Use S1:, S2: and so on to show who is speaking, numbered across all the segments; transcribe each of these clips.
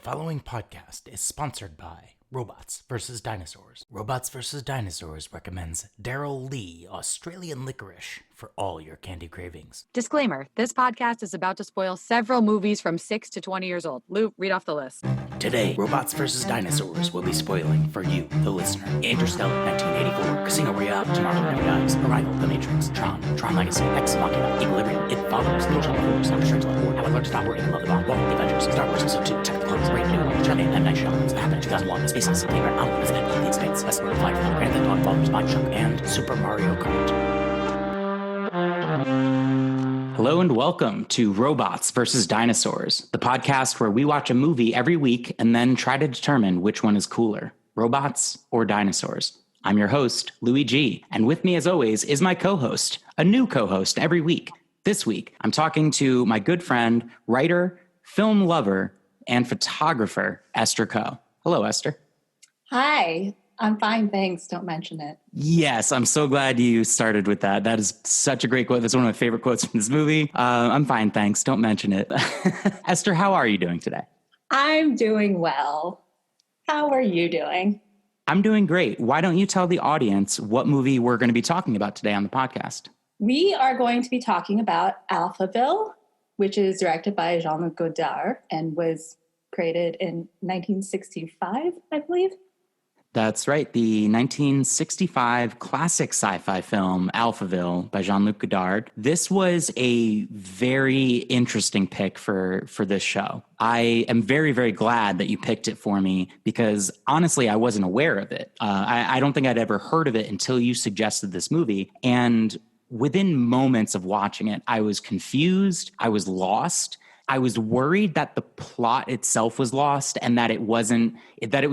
S1: following podcast is sponsored by Robots vs. Dinosaurs. Robots vs. Dinosaurs recommends Daryl Lee Australian licorice for all your candy cravings.
S2: Disclaimer, this podcast is about to spoil several movies from 6 to 20 years old. Lou, read off the list.
S1: Today, Robots vs. Dinosaurs will be spoiling for you, the listener. Interstellar, 1984, Casino Royale, Tomorrow Never Dies, Arrival, The Matrix, Tron Legacy, Ex Machina, Equilibrium, It Follows, Little Shop of Horrors, Doctor Strange Love, War, How I Learned to Stop Worrying and Love the Bomb, Wall, The Avengers, Star Wars Episode 2, Attack of the Clones, Raid, New World, Journey, M. Night Shyamalan's The Happening, 2001, Species, Playground, Alphaville, Resident Evil, The Expanse, Westworld, Firefly, Grand Theft Auto, Followers, Bioshock, and Super Mario Kart. Hello and welcome to Robots vs. Dinosaurs, the podcast where we watch a movie every week and then try to determine which one is cooler, robots or dinosaurs. I'm your host, Louis G, and with me as always is my co-host, a new co-host every week. This week, I'm talking to my good friend, writer, film lover, and photographer, Esther Ko. Hello, Esther.
S3: Hi, I'm fine, thanks. Don't mention it.
S1: Yes, I'm so glad you started with that. That is such a great quote. That's one of my favorite quotes from this movie. I'm fine, thanks. Don't mention it. Esther, how are you doing today?
S3: I'm doing well. How are you doing?
S1: I'm doing great. Why don't you tell the audience what movie we're going to be talking about today on the podcast?
S3: We are going to be talking about Alphaville, which is directed by Jean-Luc Godard and was created in 1965, I believe.
S1: That's right. The 1965 classic sci-fi film, Alphaville, by Jean-Luc Godard. This was a very interesting pick for this show. I am very, very glad that you picked it for me because, honestly, I wasn't aware of it. I don't think I'd ever heard of it until you suggested this movie. And within moments of watching it, I was confused. I was lost. I was worried that the plot itself was lost and that it was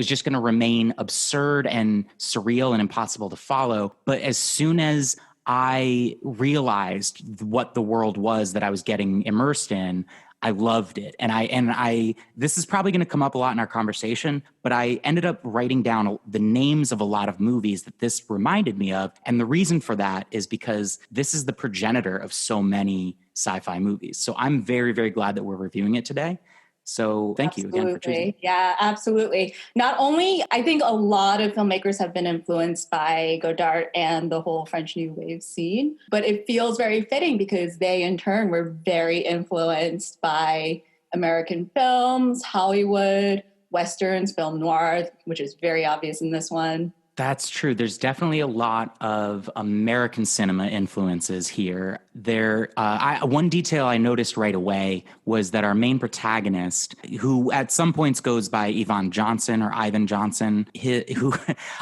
S1: just going to remain absurd and surreal and impossible to follow. But as soon as I realized what the world was that I was getting immersed in, I loved it. And I this is probably going to come up a lot in our conversation, but I ended up writing down the names of a lot of movies that this reminded me of. And the reason for that is because this is the progenitor of so many sci-fi movies. So I'm very, very glad that we're reviewing it today. So thank you again for choosing.
S3: Yeah, absolutely. Not only, I think a lot of filmmakers have been influenced by Godard and the whole French New Wave scene, but it feels very fitting because they in turn were very influenced by American films, Hollywood, Westerns, film noir, which is very obvious in this one.
S1: That's true. There's definitely a lot of American cinema influences here. One detail I noticed right away was that our main protagonist, who at some points goes by Ivan Johnson, who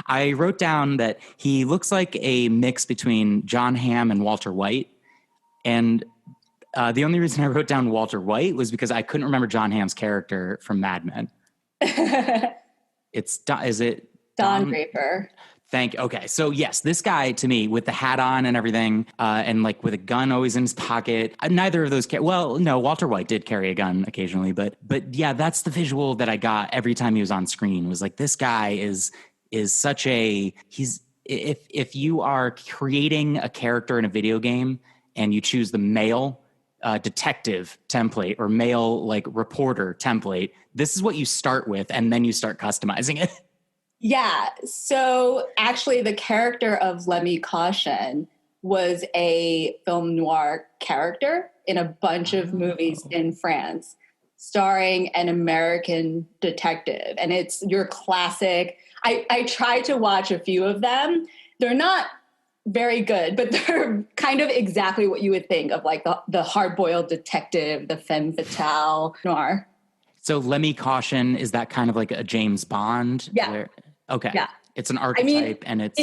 S1: I wrote down that he looks like a mix between John Hamm and Walter White. And the only reason I wrote down Walter White was because I couldn't remember John Hamm's character from Mad Men. Is it
S3: Don Draper.
S1: Okay. So yes, this guy to me with the hat on and everything, and like with a gun always in his pocket. Neither of those. No, Walter White did carry a gun occasionally, but yeah, that's the visual that I got every time he was on screen. Was like, this guy is such a, if you are creating a character in a video game and you choose the male detective template or male like reporter template, this is what you start with, and then you start customizing it.
S3: Yeah. So actually the character of Lemmy Caution was a film noir character in a bunch of movies in France, starring an American detective. And it's your classic. I tried to watch a few of them. They're not very good, but they're kind of exactly what you would think of, like the hard-boiled detective, the femme fatale noir.
S1: So Lemmy Caution, is that kind of like a James Bond?
S3: Yeah.
S1: Okay.
S3: Yeah.
S1: It's an archetype, and
S3: it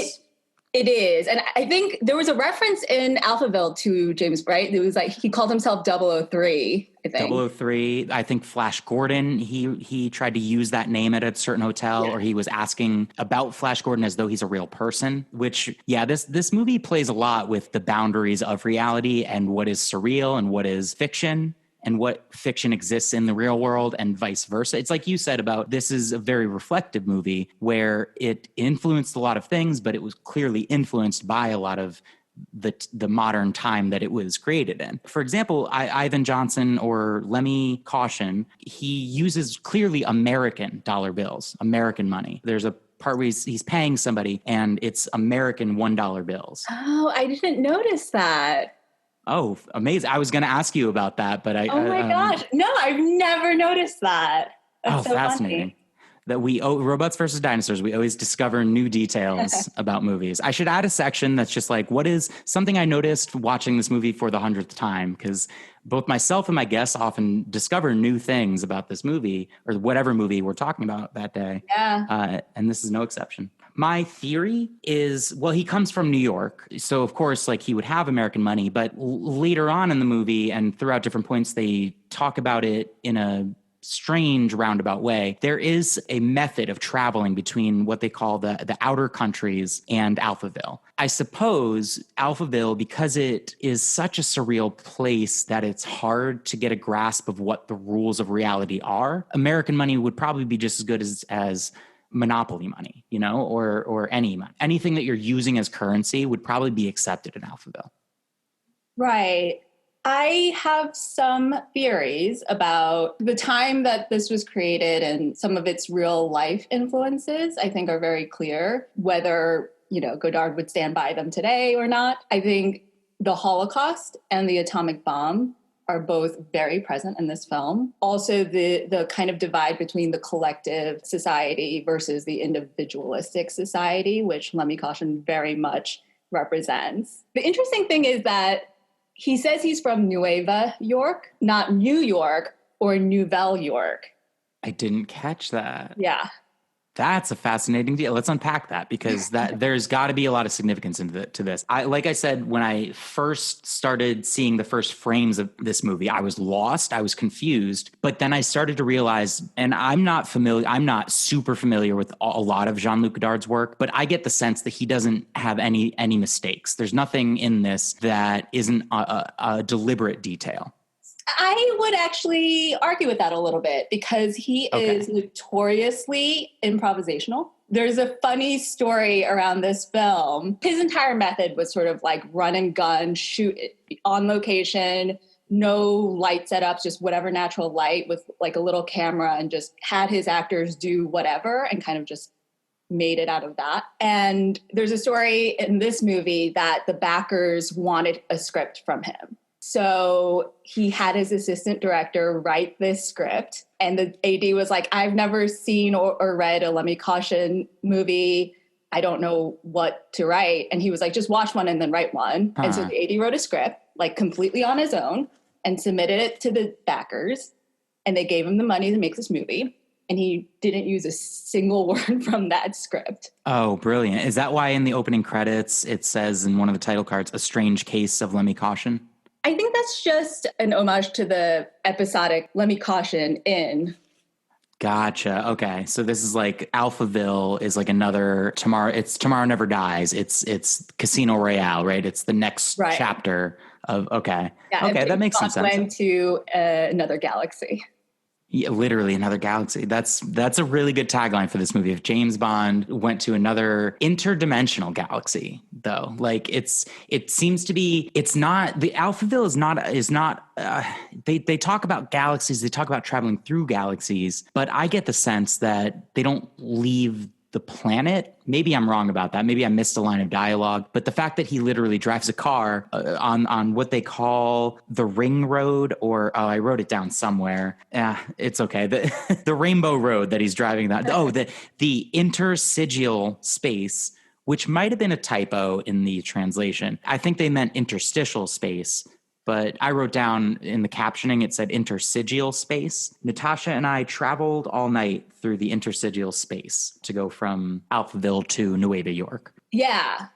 S3: is. And I think there was a reference in Alphaville to James, right? It was like he called himself 003, I think.
S1: 003. I think Flash Gordon, he tried to use that name at a certain hotel, or he was asking about Flash Gordon as though he's a real person, which, yeah, this movie plays a lot with the boundaries of reality and what is surreal and what is fiction, and what fiction exists in the real world and vice versa. It's like you said about, this is a very reflective movie where it influenced a lot of things, but it was clearly influenced by a lot of the modern time that it was created in. For example, Ivan Johnson or Lemmy Caution, he uses clearly American dollar bills, American money. There's a part where he's paying somebody and it's American $1 bills.
S3: Oh, I didn't notice that.
S1: Oh, amazing. I was going to ask you about that, but
S3: Oh my gosh. No, I've never noticed that. That's so
S1: fascinating.
S3: funny.
S1: That Robots versus Dinosaurs, we always discover new details about movies. I should add a section that's just like, what is something I noticed watching this movie for the 100th time? Because both myself and my guests often discover new things about this movie or whatever movie we're talking about that day.
S3: Yeah.
S1: And this is no exception. My theory is, well, he comes from New York. So, of course, like he would have American money. But later on in the movie and throughout different points, they talk about it in a strange roundabout way. There is a method of traveling between what they call the outer countries and Alphaville. I suppose Alphaville, because it is such a surreal place that it's hard to get a grasp of what the rules of reality are, American money would probably be just as good as monopoly money, you know, or any money. Anything that you're using as currency would probably be accepted in Alphaville.
S3: Right. I have some theories about the time that this was created and some of its real life influences, I think are very clear. Whether, you know, Godard would stand by them today or not. I think the Holocaust and the atomic bomb are both very present in this film. Also, the kind of divide between the collective society versus the individualistic society, which Lemmy Caution very much represents. The interesting thing is that he says he's from Nueva York, not New York or Nouvelle York.
S1: I didn't catch that.
S3: Yeah.
S1: That's a fascinating deal. Let's unpack that because there's got to be a lot of significance to this. Like I said, when I first started seeing the first frames of this movie, I was lost. I was confused. But then I started to realize, and I'm not super familiar with a lot of Jean-Luc Godard's work, but I get the sense that he doesn't have any mistakes. There's nothing in this that isn't a deliberate detail.
S3: I would actually argue with that a little bit because he is notoriously improvisational. There's a funny story around this film. His entire method was sort of like run and gun, shoot on location, no light setups, just whatever natural light with like a little camera, and just had his actors do whatever and kind of just made it out of that. And there's a story in this movie that the backers wanted a script from him. So he had his assistant director write this script, and the AD was like, I've never seen or read a Lemmy Caution movie. I don't know what to write. And he was like, just watch one and then write one. And so the AD wrote a script, like completely on his own, and submitted it to the backers. And they gave him the money to make this movie. And he didn't use a single word from that script.
S1: Oh, brilliant. Is that why in the opening credits, it says in one of the title cards, A Strange Case of Lemmy Caution?
S3: I think that's just an homage to the episodic Lemmy Caution in.
S1: Gotcha. Okay. So this is like Alphaville is like another Tomorrow. It's Tomorrow Never Dies. It's Casino Royale, right? It's the next chapter of, okay.
S3: Yeah,
S1: okay. That makes some sense.
S3: Went to another galaxy.
S1: Yeah, literally another galaxy. That's a really good tagline for this movie. If James Bond went to another interdimensional galaxy, though, like it seems to be, it's not, the Alphaville is not. They talk about galaxies. They talk about traveling through galaxies, but I get the sense that they don't leave the planet. Maybe I'm wrong about that. Maybe I missed a line of dialogue, but the fact that he literally drives a car on what they call the ring road, or I wrote it down somewhere. It's okay. The rainbow road that he's driving that. The interstitial space, which might have been a typo in the translation. I think they meant interstitial space, but I wrote down in the captioning, it said interstitial space. Natasha and I traveled all night through the interstitial space to go from Alphaville to Nueva York.
S3: Yeah.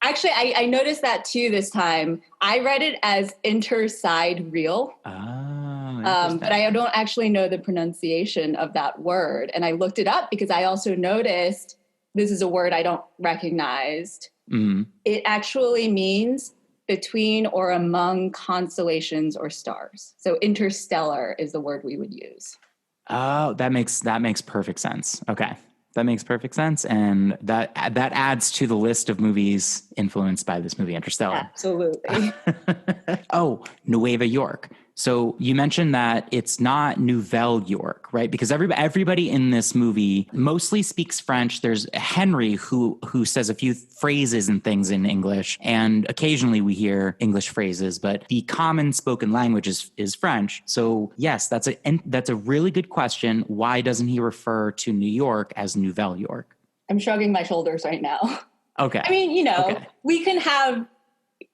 S3: Actually, I noticed that too this time. I read it as interside real. But I don't actually know the pronunciation of that word. And I looked it up because I also noticed this is a word I don't recognize. Mm-hmm. It actually means between or among constellations or stars. So interstellar is the word we would use.
S1: Oh, that makes perfect sense. Okay. That makes perfect sense. And that adds to the list of movies influenced by this movie, Interstellar.
S3: Absolutely.
S1: Oh, Nueva York. So you mentioned that it's not Nouvelle York, right? Because everybody in this movie mostly speaks French. There's Henry who says a few phrases and things in English, and occasionally we hear English phrases, but the common spoken language is French. So yes, that's a really good question. Why doesn't he refer to New York as Nouvelle York?
S3: I'm shrugging my shoulders right now.
S1: Okay.
S3: I mean,
S1: Okay.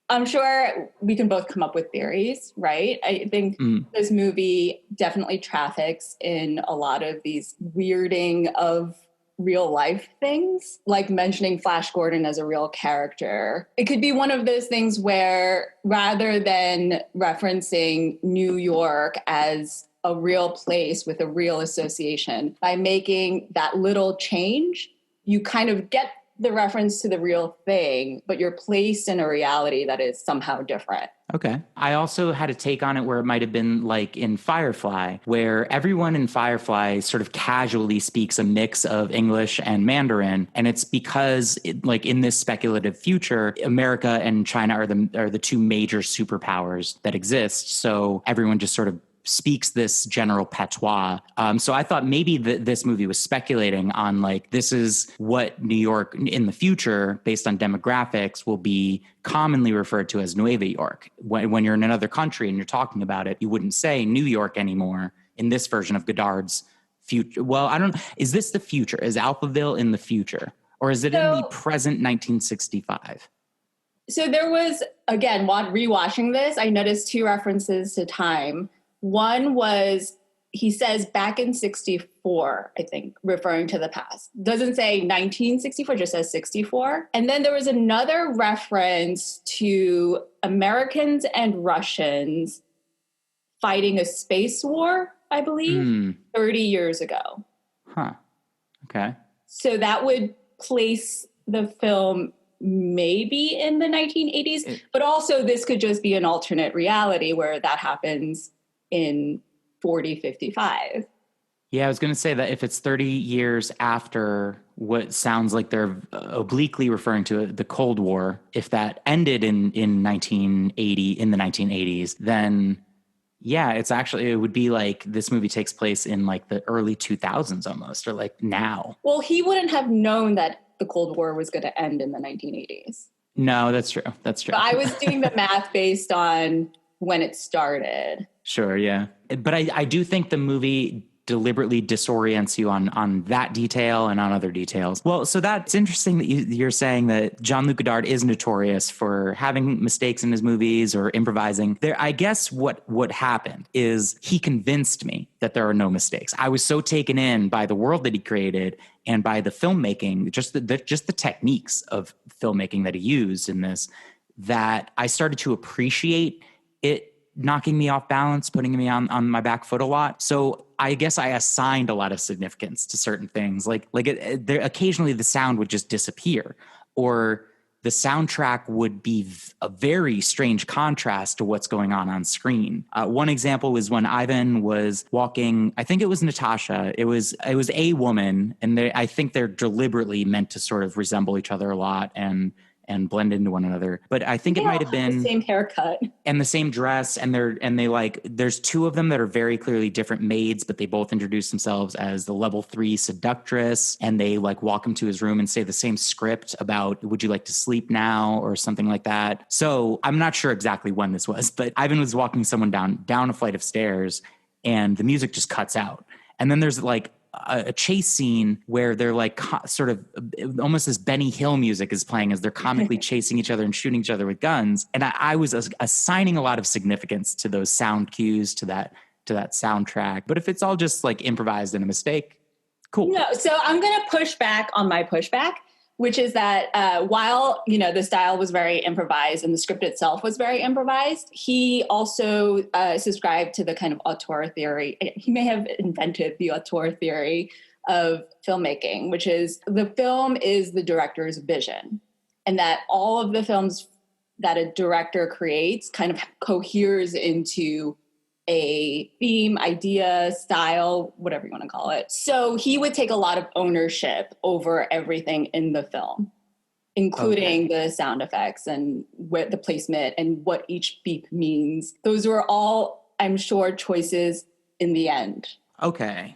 S3: I'm sure we can both come up with theories, right? I think this movie definitely traffics in a lot of these weirding of real life things, like mentioning Flash Gordon as a real character. It could be one of those things where rather than referencing New York as a real place with a real association, by making that little change, you kind of get the reference to the real thing, but you're placed in a reality that is somehow different.
S1: Okay. I also had a take on it where it might have been like in Firefly, where everyone in Firefly sort of casually speaks a mix of English and Mandarin. And it's because like in this speculative future, America and China are the two major superpowers that exist. So everyone just sort of speaks this general patois. So I thought maybe this movie was speculating on like, this is what New York in the future, based on demographics, will be commonly referred to as Nueva York. When you're in another country and you're talking about it, you wouldn't say New York anymore in this version of Godard's future. Well, I don't know. Is this the future? Is Alphaville in the future? Or is it in the present 1965?
S3: So there was, again, while rewatching this, I noticed two references to time. One was, he says back in 64, I think, referring to the past. Doesn't say 1964, just says 64. And then there was another reference to Americans and Russians fighting a space war, I believe, 30 years ago.
S1: Huh. Okay.
S3: So that would place the film maybe in the 1980s, but also this could just be an alternate reality where that happens in 4055.
S1: Yeah, I was going to say that if it's 30 years after what sounds like they're obliquely referring to the Cold War, if that ended in 1980, in the 1980s, then yeah, it would be like this movie takes place in like the early 2000s almost, or like now.
S3: Well, he wouldn't have known that the Cold War was going to end in the 1980s.
S1: No, that's true. That's true.
S3: But I was doing the math based on when it started.
S1: Sure, yeah. But I do think the movie deliberately disorients you on that detail and on other details. Well, so that's interesting that you're saying that Jean-Luc Godard is notorious for having mistakes in his movies or improvising. There, I guess what happened is he convinced me that there are no mistakes. I was so taken in by the world that he created and by the filmmaking, just the techniques of filmmaking that he used in this, that I started to appreciate it knocking me off balance, putting me on my back foot a lot. So I guess I assigned a lot of significance to certain things. There, occasionally the sound would just disappear, or the soundtrack would be a very strange contrast to what's going on screen. One example was when Ivan was walking, I think it was Natasha. It was a woman, and I think they're deliberately meant to sort of resemble each other a lot and blend into one another. But I think it might have been
S3: the same haircut
S1: and the same dress. And there's two of them that are very clearly different maids, but they both introduce themselves as the level 3 seductress. And they like walk him to his room and say the same script about, would you like to sleep now? Or something like that. So I'm not sure exactly when this was, but Ivan was walking someone down a flight of stairs and the music just cuts out. And then there's like a chase scene where they're like sort of almost this Benny Hill music is playing as they're comically chasing each other and shooting each other with guns. And I was assigning a lot of significance to those sound cues, to that soundtrack. But if it's all just like improvised and a mistake, cool.
S3: No, so I'm going to push back on my pushback, which is that while, the style was very improvised and the script itself was very improvised, he also subscribed to the kind of auteur theory. He may have invented the auteur theory of filmmaking, which is the film is the director's vision, and that all of the films that a director creates kind of coheres into a theme, idea, style, whatever you want to call it. So he would take a lot of ownership over everything in the film, including the sound effects and what the placement and what each beep means. Those were all, I'm sure, choices in the end.
S1: Okay.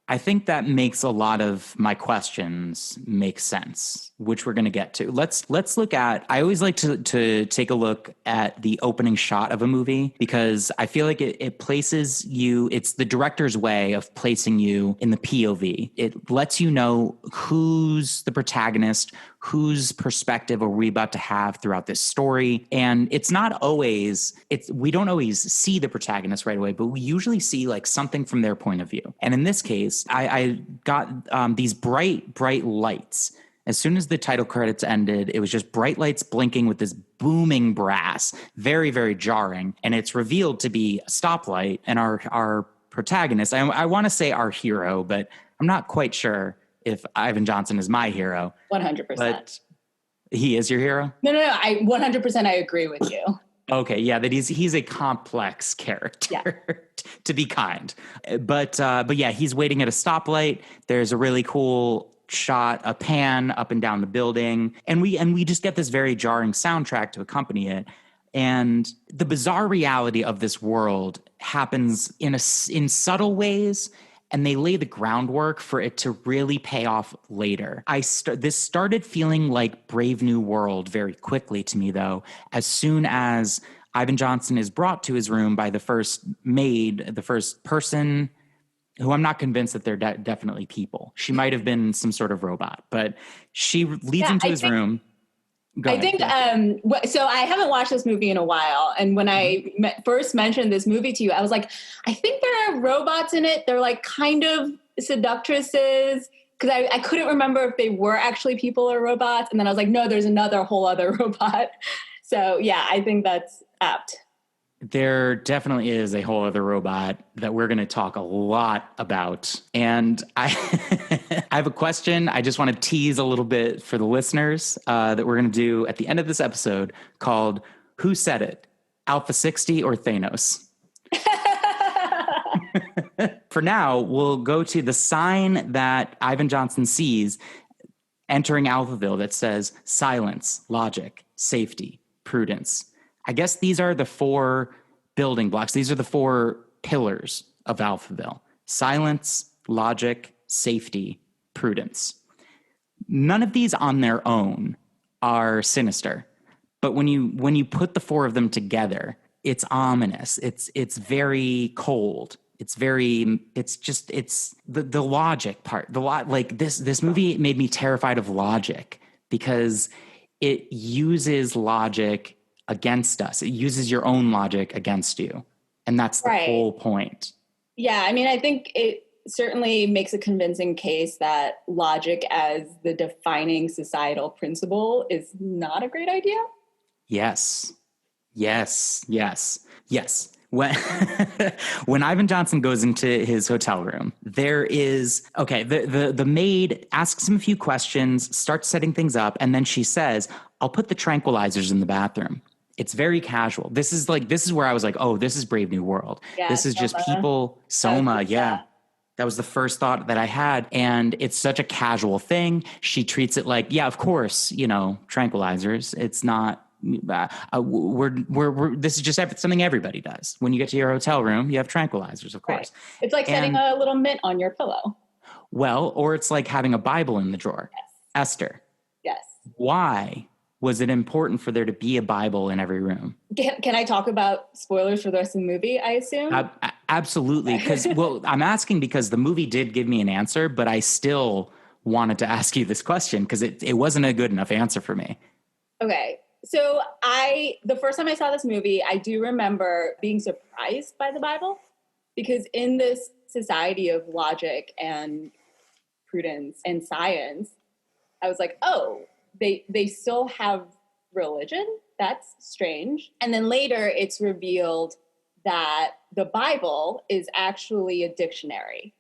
S1: I think that makes a lot of my questions make sense, which we're going to get to. Let's look at, I always like to take a look at the opening shot of a movie because I feel like it places you, it's the director's way of placing you in the POV. It lets you know who's the protagonist, whose perspective are we about to have throughout this story. And it's not always, we don't always see the protagonist right away, but we usually see like something from their point of view. And in this case, I got these bright lights. As soon as the title credits ended, it was just bright lights blinking with this booming brass, very, very jarring. And it's revealed to be a stoplight. And our protagonist, I want to say our hero, but I'm not quite sure if Ivan Johnson is my hero.
S3: 100%.
S1: But he is your hero?
S3: No. 100% I agree with you.
S1: Okay, yeah, that he's a complex character, to be kind. But yeah, he's waiting at a stoplight. There's a really cool shot, a pan up and down the building, and we just get this very jarring soundtrack to accompany it. And the bizarre reality of this world happens in subtle ways, and they lay the groundwork for it to really pay off later. This started feeling like Brave New World very quickly to me, though, as soon as Ivan Johnson is brought to his room by the first maid, the first person, who I'm not convinced that they're definitely people. She might have been some sort of robot, but she leads him to his room.
S3: I think, so I haven't watched this movie in a while. And when I first mentioned this movie to you, I was like, I think there are robots in it. They're like kind of seductresses. Because I couldn't remember if they were actually people or robots. And then I was like, no, there's whole other robot. So yeah, I think that's apt.
S1: There definitely is a whole other robot that we're going to talk a lot about. And I have a question. I just want to tease a little bit for the listeners that we're going to do at the end of this episode called Who Said It? Alpha 60 or Thanos? For now, we'll go to the sign that Ivan Johnson sees entering Alphaville that says silence, logic, safety, prudence. I guess these are the 4 building blocks. These are the 4 pillars of Alphaville: silence, logic, safety, prudence. None of these on their own are sinister, but when you put the 4 of them together, it's ominous. It's very cold. It's the logic part. Like this movie made me terrified of logic because it uses logic against us. It uses your own logic against you. And that's the whole point.
S3: Yeah. I mean, I think it certainly makes a convincing case that logic as the defining societal principle is not a great idea. Yes.
S1: When Ivan Johnson goes into his hotel room, there is, the maid asks him a few questions, starts setting things up, and then she says, I'll put the tranquilizers in the bathroom. It's very casual. This is where I was like, oh, this is Brave New World. Yeah, this is just people. Soma. Yeah. That was the first thought that I had. And it's such a casual thing. She treats it like, yeah, of course, tranquilizers. It's not, this is just something everybody does. When you get to your hotel room, you have tranquilizers, of course.
S3: Right. It's like setting a little mint on your pillow.
S1: Well, or it's like having a Bible in the drawer.
S3: Yes.
S1: Esther.
S3: Yes.
S1: Why was it important for there to be a Bible in every room?
S3: Can I talk about spoilers for the rest of the movie, I assume?
S1: Absolutely. Because, I'm asking because the movie did give me an answer, but I still wanted to ask you this question because it wasn't a good enough answer for me.
S3: Okay. So the first time I saw this movie, I do remember being surprised by the Bible because in this society of logic and prudence and science, I was like, oh, they still have religion? That's strange. And then later it's revealed that the Bible is actually a dictionary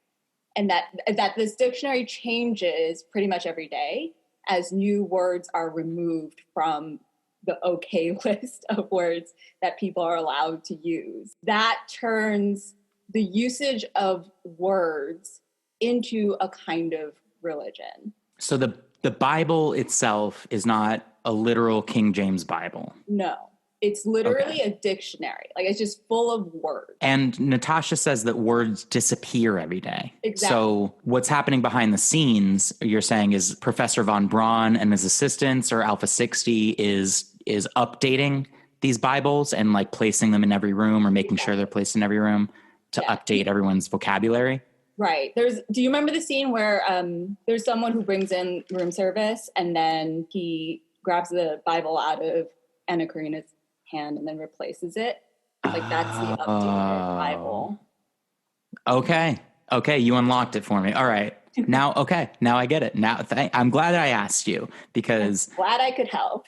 S3: and that this dictionary changes pretty much every day as new words are removed from the okay list of words that people are allowed to use. That turns the usage of words into a kind of religion.
S1: So the Bible itself is not a literal King James Bible.
S3: No, it's literally a dictionary. Like, it's just full of words.
S1: And Natasha says that words disappear every day.
S3: Exactly.
S1: So what's happening behind the scenes, you're saying, is Professor Von Braun and his assistants, or Alpha 60, is updating these Bibles and like placing them in every room, or making sure they're placed in every room to update everyone's vocabulary.
S3: Right. Do you remember the scene where there's someone who brings in room service and then he grabs the Bible out of Anna Karina's hand and then replaces it? Like, that's the updated Bible.
S1: Okay. You unlocked it for me. All right. Now I get it. Now I'm glad I asked you, because
S3: I'm glad I could help.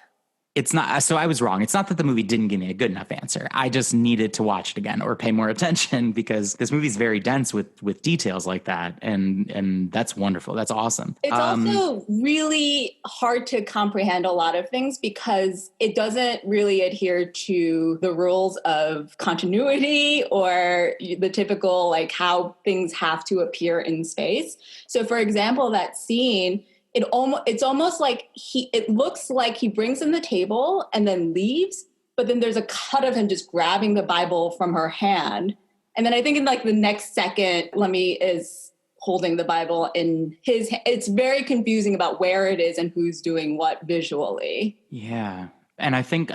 S1: it's not, so I was wrong. It's not that the movie didn't give me a good enough answer. I just needed to watch it again or pay more attention, because this movie is very dense with details like that. And that's wonderful. That's awesome.
S3: It's also really hard to comprehend a lot of things because it doesn't really adhere to the rules of continuity or the typical, like, how things have to appear in space. So, for example, that scene, it's almost like it looks like he brings in the table and then leaves, but then there's a cut of him just grabbing the Bible from her hand. And then I think in like the next second, Lemmy is holding the Bible in his hand. It's very confusing about where it is and who's doing what visually.
S1: Yeah. And I think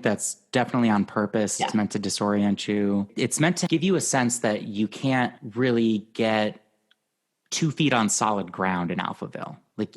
S1: that's definitely on purpose. It's meant to disorient you. It's meant to give you a sense that you can't really get 2 feet on solid ground in Alphaville. Like,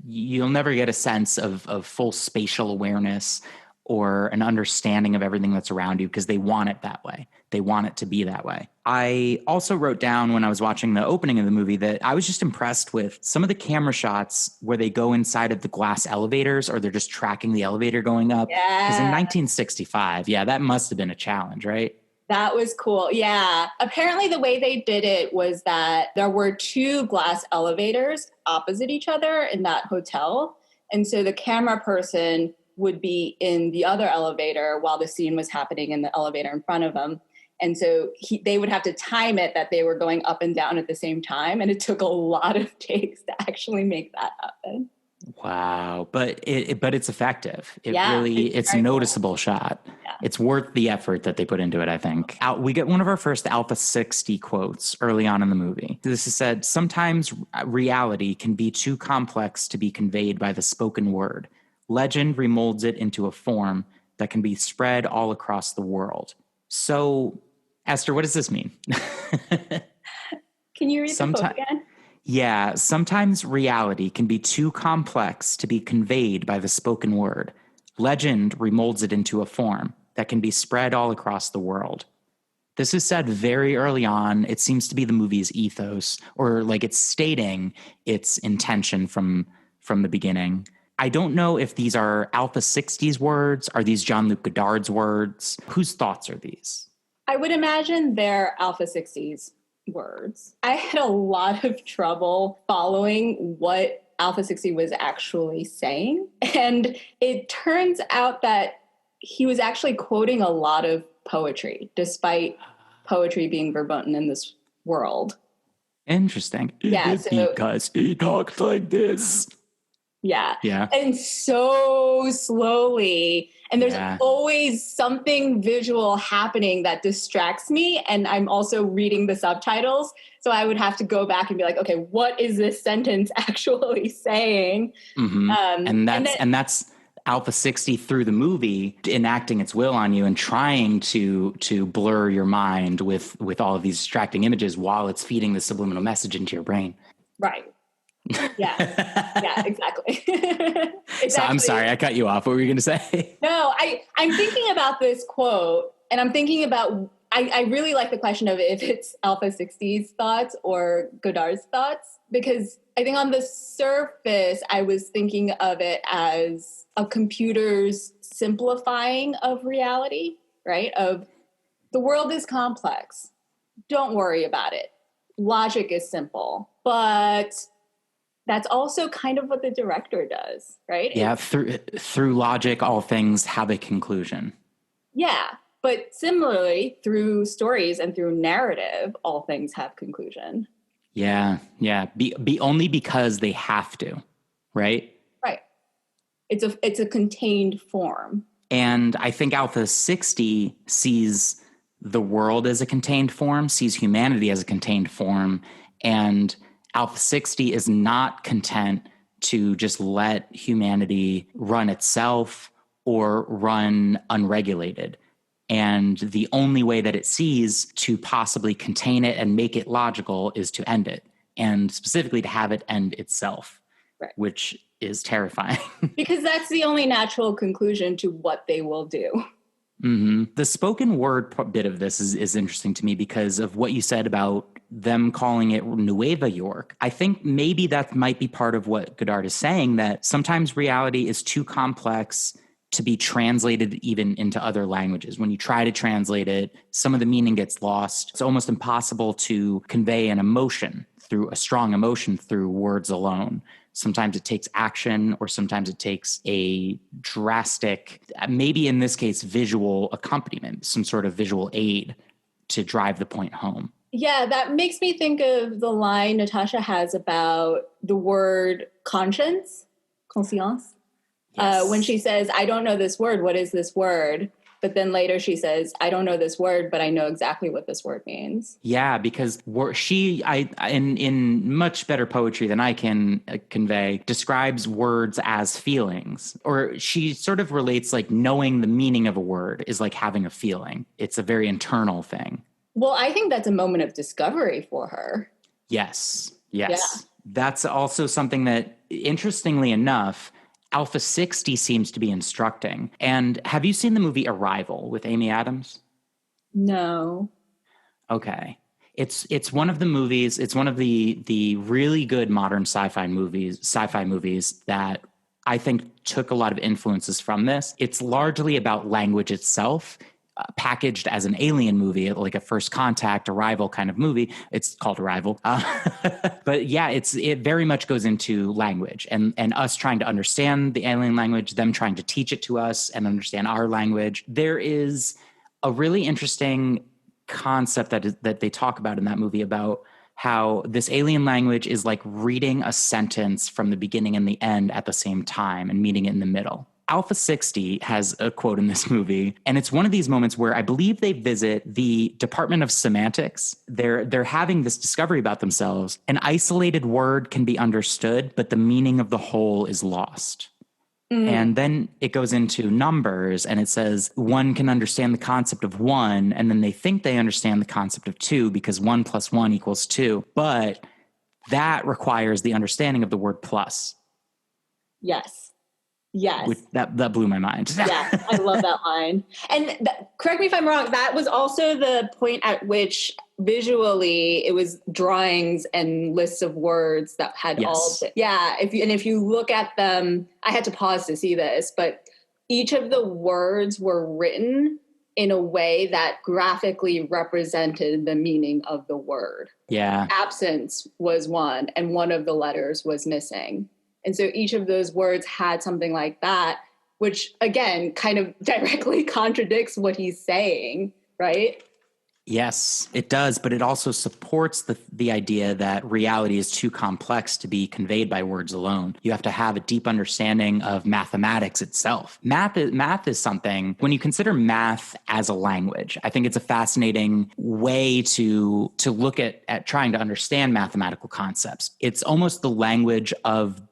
S1: you'll never get a sense of full spatial awareness or an understanding of everything that's around you, because they want it that way. They want it to be that way. I also wrote down when I was watching the opening of the movie that I was just impressed with some of the camera shots where they go inside of the glass elevators, or they're just tracking the elevator going up. Because in 1965, that must have been a challenge, right?
S3: That was cool. Yeah. Apparently the way they did it was that there were 2 glass elevators opposite each other in that hotel. And so the camera person would be in the other elevator while the scene was happening in the elevator in front of them. And so they would have to time it that they were going up and down at the same time. And it took a lot of takes to actually make that happen.
S1: Wow. But it's effective. It's a noticeable shot. Yeah. It's worth the effort that they put into it, I think. We get one of our first Alpha 60 quotes early on in the movie. This is said, "Sometimes reality can be too complex to be conveyed by the spoken word. Legend remolds it into a form that can be spread all across the world." So, Esther, what does this mean?
S3: Can you read the quote again?
S1: Yeah, sometimes reality can be too complex to be conveyed by the spoken word. Legend remolds it into a form that can be spread all across the world. This is said very early on. It seems to be the movie's ethos, or like it's stating its intention from the beginning. I don't know if these are Alpha 60's words. Are these Jean-Luc Godard's words? Whose thoughts are these?
S3: I would imagine they're Alpha 60's words. I had a lot of trouble following what Alpha 60 was actually saying. And it turns out that he was actually quoting a lot of poetry, despite poetry being verboten in this world.
S1: Interesting.
S3: Yeah.
S1: Because he talks like this.
S3: Yeah.
S1: Yeah.
S3: And so slowly. And there's always something visual happening that distracts me. And I'm also reading the subtitles. So I would have to go back and be like, okay, what is this sentence actually saying?
S1: Mm-hmm. And that's Alpha 60 through the movie enacting its will on you and trying to blur your mind with all of these distracting images while it's feeding the subliminal message into your brain.
S3: Right. Yeah, exactly.
S1: So I'm sorry, I cut you off. What were you going to say?
S3: No, I'm thinking about this quote, and I'm thinking about, I really like the question of if it's Alpha 60's thoughts or Godard's thoughts, because I think on the surface, I was thinking of it as a computer's simplifying of reality, right? Of the world is complex. Don't worry about it. Logic is simple, but That's also kind of what the director does, right?
S1: Yeah, through logic, all things have a conclusion.
S3: Yeah, but similarly, through stories and through narrative, all things have conclusion.
S1: Yeah, yeah. Be only because they have to, right?
S3: Right. It's a contained form.
S1: And I think Alpha 60 sees the world as a contained form, sees humanity as a contained form, and Alpha 60 is not content to just let humanity run itself or run unregulated. And the only way that it sees to possibly contain it and make it logical is to end it, and specifically to have it end itself,
S3: Right.
S1: which is terrifying.
S3: Because that's the only natural conclusion to what they will do.
S1: Mm-hmm. The spoken word bit of this is interesting to me because of what you said about them calling it Nueva York. I think maybe that might be part of what Godard is saying, that sometimes reality is too complex to be translated even into other languages. When you try to translate it, some of the meaning gets lost. It's almost impossible to convey an emotion through a strong emotion through words alone. Sometimes it takes action, or sometimes it takes a drastic, maybe in this case, visual accompaniment, some sort of visual aid to drive the point home.
S3: Yeah, that makes me think of the line Natasha has about the word conscience, conscience.
S1: Yes.
S3: When she says, I don't know this word, what is this word? But then later she says, I don't know this word, but I know exactly what this word means.
S1: Yeah, because in much better poetry than I can convey, describes words as feelings. Or she sort of relates like knowing the meaning of a word is like having a feeling. It's a very internal thing.
S3: Well, I think that's a moment of discovery for her.
S1: Yes.
S3: Yeah.
S1: That's also something that, interestingly enough, Alpha 60 seems to be instructing. And have you seen the movie Arrival with Amy Adams?
S3: No.
S1: Okay. It's one of the movies, it's one of the really good modern sci-fi movies that I think took a lot of influences from this. It's largely about language itself, packaged as an alien movie, like a First Contact, Arrival kind of movie. It's called Arrival. But yeah, it very much goes into language and us trying to understand the alien language, them trying to teach it to us and understand our language. There is a really interesting concept that they talk about in that movie about how this alien language is like reading a sentence from the beginning and the end at the same time and meeting it in the middle. Alpha 60 has a quote in this movie, and it's one of these moments where I believe they visit the Department of Semantics. They're having this discovery about themselves. An isolated word can be understood, but the meaning of the whole is lost. And then it goes into numbers, and it says one can understand the concept of one, and then they think they understand the concept of two because 1 + 1 = 2. But that requires the understanding of the word plus.
S3: Yes.
S1: That blew my mind.
S3: Yeah, I love that line. And correct me if I'm wrong, that was also the point at which visually it was drawings and lists of words that had if you look at them, I had to pause to see this, but each of the words were written in a way that graphically represented the meaning of the word.
S1: Yeah.
S3: Absence was one, and one of the letters was missing. And so each of those words had something like that, which, again, kind of directly contradicts what he's saying, right?
S1: Yes, it does. But it also supports the idea that reality is too complex to be conveyed by words alone. You have to have a deep understanding of mathematics itself. Math is something, when you consider math as a language, I think it's a fascinating way to look at trying to understand mathematical concepts. It's almost the language of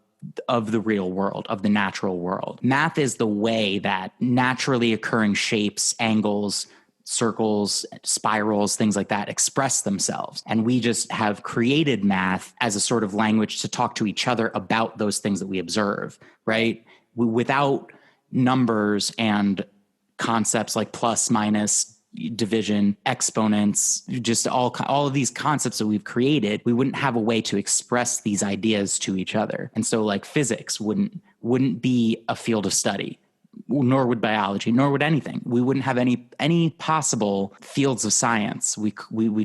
S1: the real world, of the natural world. Math is the way that naturally occurring shapes, angles, circles, spirals, things like that express themselves. And we just have created math as a sort of language to talk to each other about those things that we observe, right? Without numbers and concepts like plus, minus, division, exponents, just all of these concepts that we've created, we wouldn't have a way to express these ideas to each other. And so like physics wouldn't be a field of study, nor would biology, nor would anything. We wouldn't have any possible fields of science. We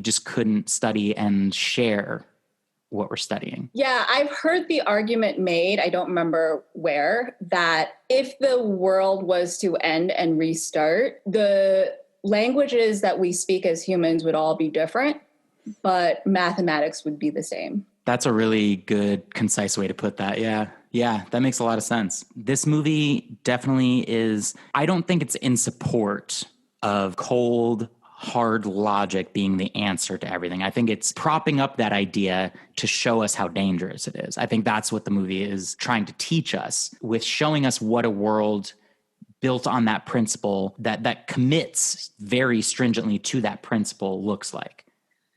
S1: just couldn't study and share what we're studying.
S3: Yeah, I've heard the argument made, I don't remember where, that if the world was to end and restart, the languages that we speak as humans would all be different, but mathematics would be the same.
S1: That's a really good, concise way to put that. Yeah. Yeah, that makes a lot of sense. This movie definitely is, I don't think it's in support of cold, hard logic being the answer to everything. I think it's propping up that idea to show us how dangerous it is. I think that's what the movie is trying to teach us, with showing us what a world built on that principle that commits very stringently to that principle looks like.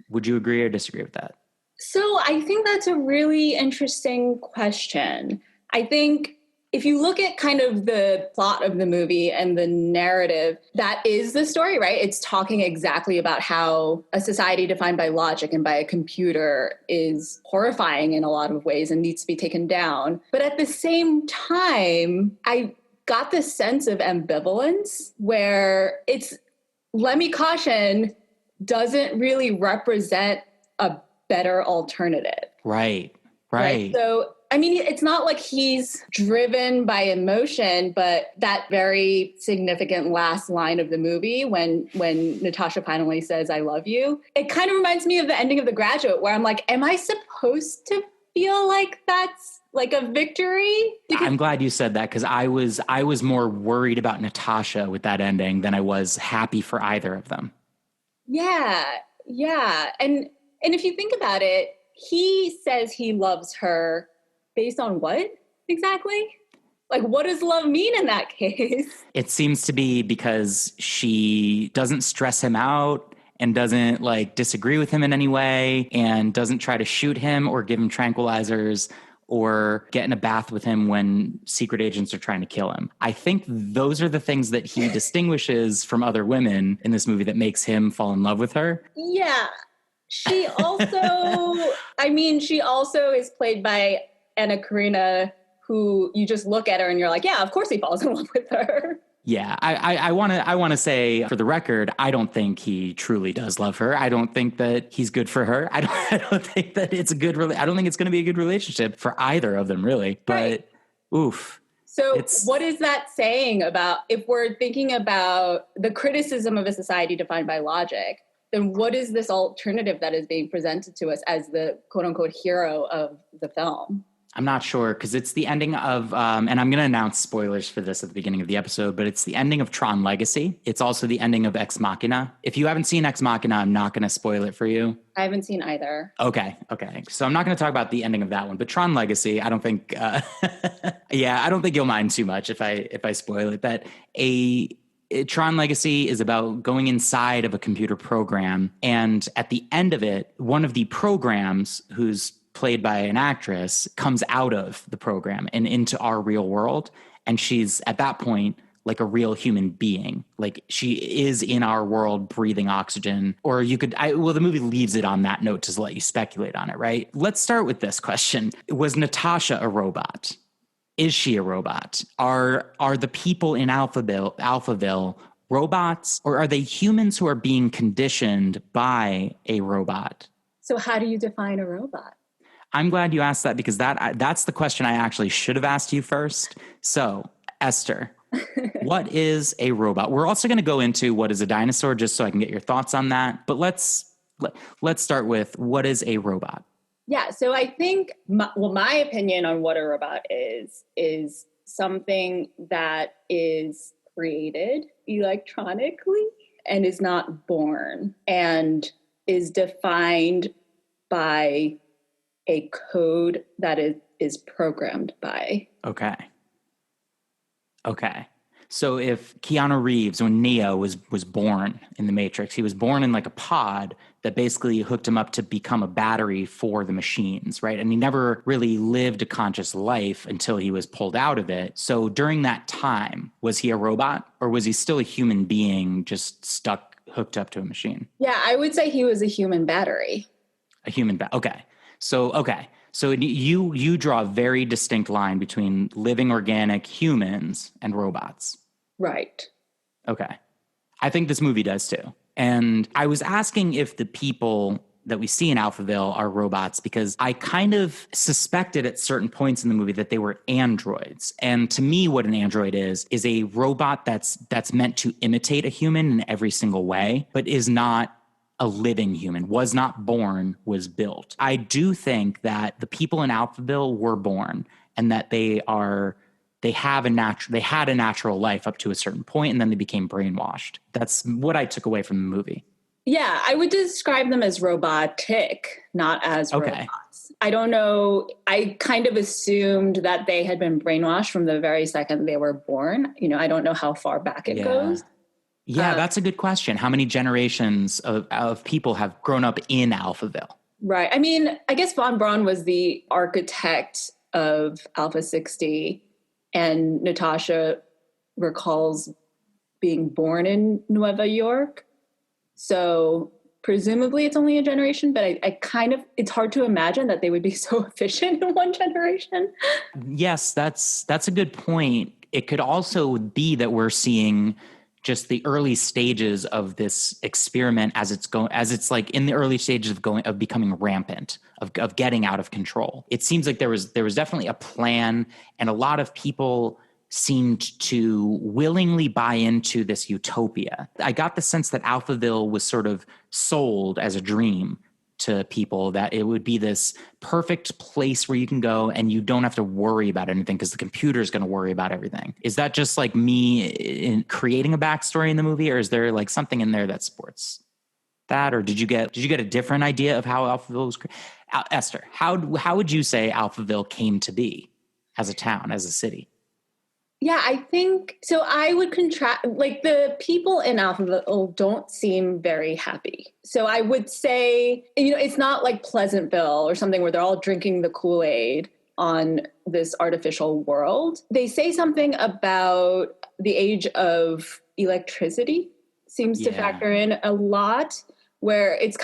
S1: Would you agree or disagree with that?
S3: So I think that's a really interesting question. I think if you look at kind of the plot of the movie and the narrative, that is the story, right? It's talking exactly about how a society defined by logic and by a computer is horrifying in a lot of ways and needs to be taken down. But at the same time, I got this sense of ambivalence where it's let me caution doesn't really represent a better alternative.
S1: Right.
S3: So, I mean, it's not like he's driven by emotion, but that very significant last line of the movie when Natasha finally says, I love you, it kind of reminds me of the ending of The Graduate, where I'm like, am I supposed to feel like that's like a victory? Because
S1: I'm glad you said that, because I was more worried about Natasha with that ending than I was happy for either of them.
S3: Yeah. And if you think about it, he says he loves her based on what exactly? Like, what does love mean in that case?
S1: It seems to be because she doesn't stress him out and doesn't like disagree with him in any way and doesn't try to shoot him or give him tranquilizers or get in a bath with him when secret agents are trying to kill him. I think those are the things that he distinguishes from other women in this movie that makes him fall in love with her.
S3: Yeah. She also, she also is played by Anna Karina, who you just look at her and you're like, yeah, of course he falls in love with her.
S1: Yeah, I want to say for the record, I don't think he truly does love her. I don't think that he's good for her. I don't think that it's a good. I don't think it's going to be a good relationship for either of them, really. But
S3: right.
S1: Oof.
S3: So what is that saying about, if we're thinking about the criticism of a society defined by logic, then what is this alternative that is being presented to us as the quote unquote hero of the film?
S1: I'm not sure, because it's the ending of, and I'm going to announce spoilers for this at the beginning of the episode, but it's the ending of Tron Legacy. It's also the ending of Ex Machina. If you haven't seen Ex Machina, I'm not going to spoil it for you.
S3: I haven't seen either.
S1: Okay. So I'm not going to talk about the ending of that one, but Tron Legacy, I don't think, I don't think you'll mind too much if I spoil it. That Tron Legacy is about going inside of a computer program, and at the end of it, one of the programs, who's played by an actress, comes out of the program and into our real world. And she's at that point like a real human being. Like she is in our world breathing oxygen. Or you could, the movie leaves it on that note to let you speculate on it, right? Let's start with this question. Was Natasha a robot? Is she a robot? Are the people in Alphaville robots, or are they humans who are being conditioned by a robot?
S3: So how do you define a robot?
S1: I'm glad you asked that, because that's the question I actually should have asked you first. So, Esther, what is a robot? We're also going to go into what is a dinosaur, just so I can get your thoughts on that. But let's start with, what is a robot?
S3: Yeah, so I think, my opinion on what a robot is something that is created electronically and is not born, and is defined by a code that is programmed by.
S1: Okay. So if Keanu Reeves, when Neo was born in the Matrix, he was born in like a pod that basically hooked him up to become a battery for the machines, right? And he never really lived a conscious life until he was pulled out of it. So during that time, was he a robot, or was he still a human being just hooked up to a machine?
S3: Yeah, I would say he was a human battery.
S1: Okay. So you draw a very distinct line between living organic humans and robots.
S3: Right.
S1: Okay. I think this movie does too. And I was asking if the people that we see in Alphaville are robots, because I kind of suspected at certain points in the movie that they were androids. And to me, what an android is a robot that's meant to imitate a human in every single way, but is not a living human, was not born, was built. I do think that the people in Alphaville were born, and that they had a natural life up to a certain point, and then they became brainwashed. That's what I took away from the movie.
S4: Yeah, I would describe them as robotic, not as robots. I don't know. I kind of assumed that they had been brainwashed from the very second they were born. I don't know how far back it goes.
S1: Yeah, that's a good question. How many generations of people have grown up in Alphaville?
S4: Right. I mean, I guess Von Braun was the architect of Alpha 60, and Natasha recalls being born in Nueva York. So presumably it's only a generation, but it's hard to imagine that they would be so efficient in one generation.
S1: Yes, that's a good point. It could also be that we're seeing just the early stages of this experiment as it's like in the early stages of becoming rampant, of getting out of control. It seems like there was definitely a plan, and a lot of people seemed to willingly buy into this utopia. I got the sense that Alphaville was sort of sold as a dream to people, that it would be this perfect place where you can go and you don't have to worry about anything because the computer is going to worry about everything. Is that just like me in creating a backstory in the movie, or is there like something in there that supports that? Or did you get a different idea of how Alphaville was created? Esther, how would you say Alphaville came to be as a town, as a city?
S4: Yeah, I think so. I would contrast, like, the people in Alphaville don't seem very happy. So I would say, it's not like Pleasantville or something where they're all drinking the Kool-Aid on this artificial world. They say something about the age of electricity seems to factor in a lot, where it's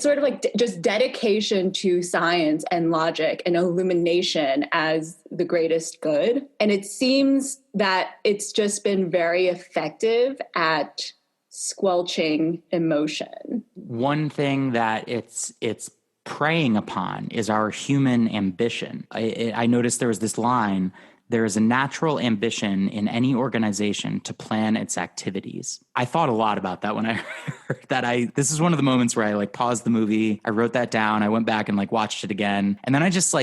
S4: sort of like just dedication to science and logic and illumination as the greatest good. And it seems that it's just been very effective at squelching emotion.
S1: One thing that it's preying upon is our human ambition. I noticed there was this line: there is a natural ambition in any organization to plan its activities. I thought a lot about that when I heard that. This is one of the moments where I paused the movie. I wrote that down. I went back and watched it again. And then I just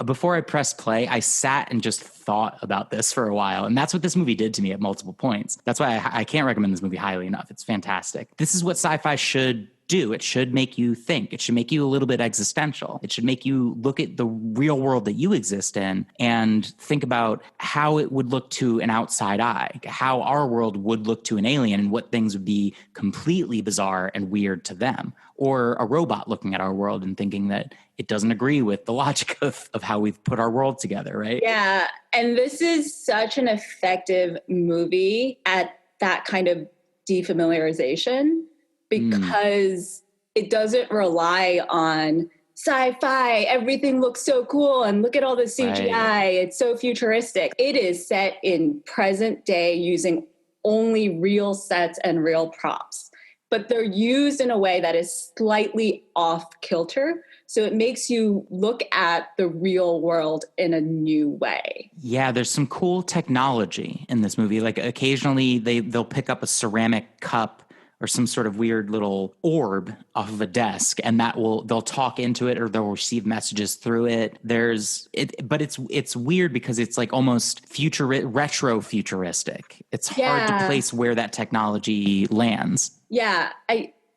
S1: before I pressed play, I sat and just thought about this for a while. And that's what this movie did to me at multiple points. That's why I can't recommend this movie highly enough. It's fantastic. This is what sci-fi should do. It should make you think. It should make you a little bit existential. It should make you look at the real world that you exist in and think about how it would look to an outside eye, how our world would look to an alien, and what things would be completely bizarre and weird to them. Or a robot looking at our world and thinking that it doesn't agree with the logic of how we've put our world together, right?
S4: Yeah. And this is such an effective movie at that kind of defamiliarization, because it doesn't rely on sci-fi, everything looks so cool, and look at all the CGI, right. It's so futuristic. It is set in present day using only real sets and real props, but they're used in a way that is slightly off kilter. So it makes you look at the real world in a new way.
S1: Yeah, there's some cool technology in this movie. Occasionally they'll pick up a ceramic cup or some sort of weird little orb off of a desk, and they'll talk into it, or they'll receive messages through it. But it's weird because it's almost retro futuristic. It's hard to place where that technology lands.
S4: Yeah,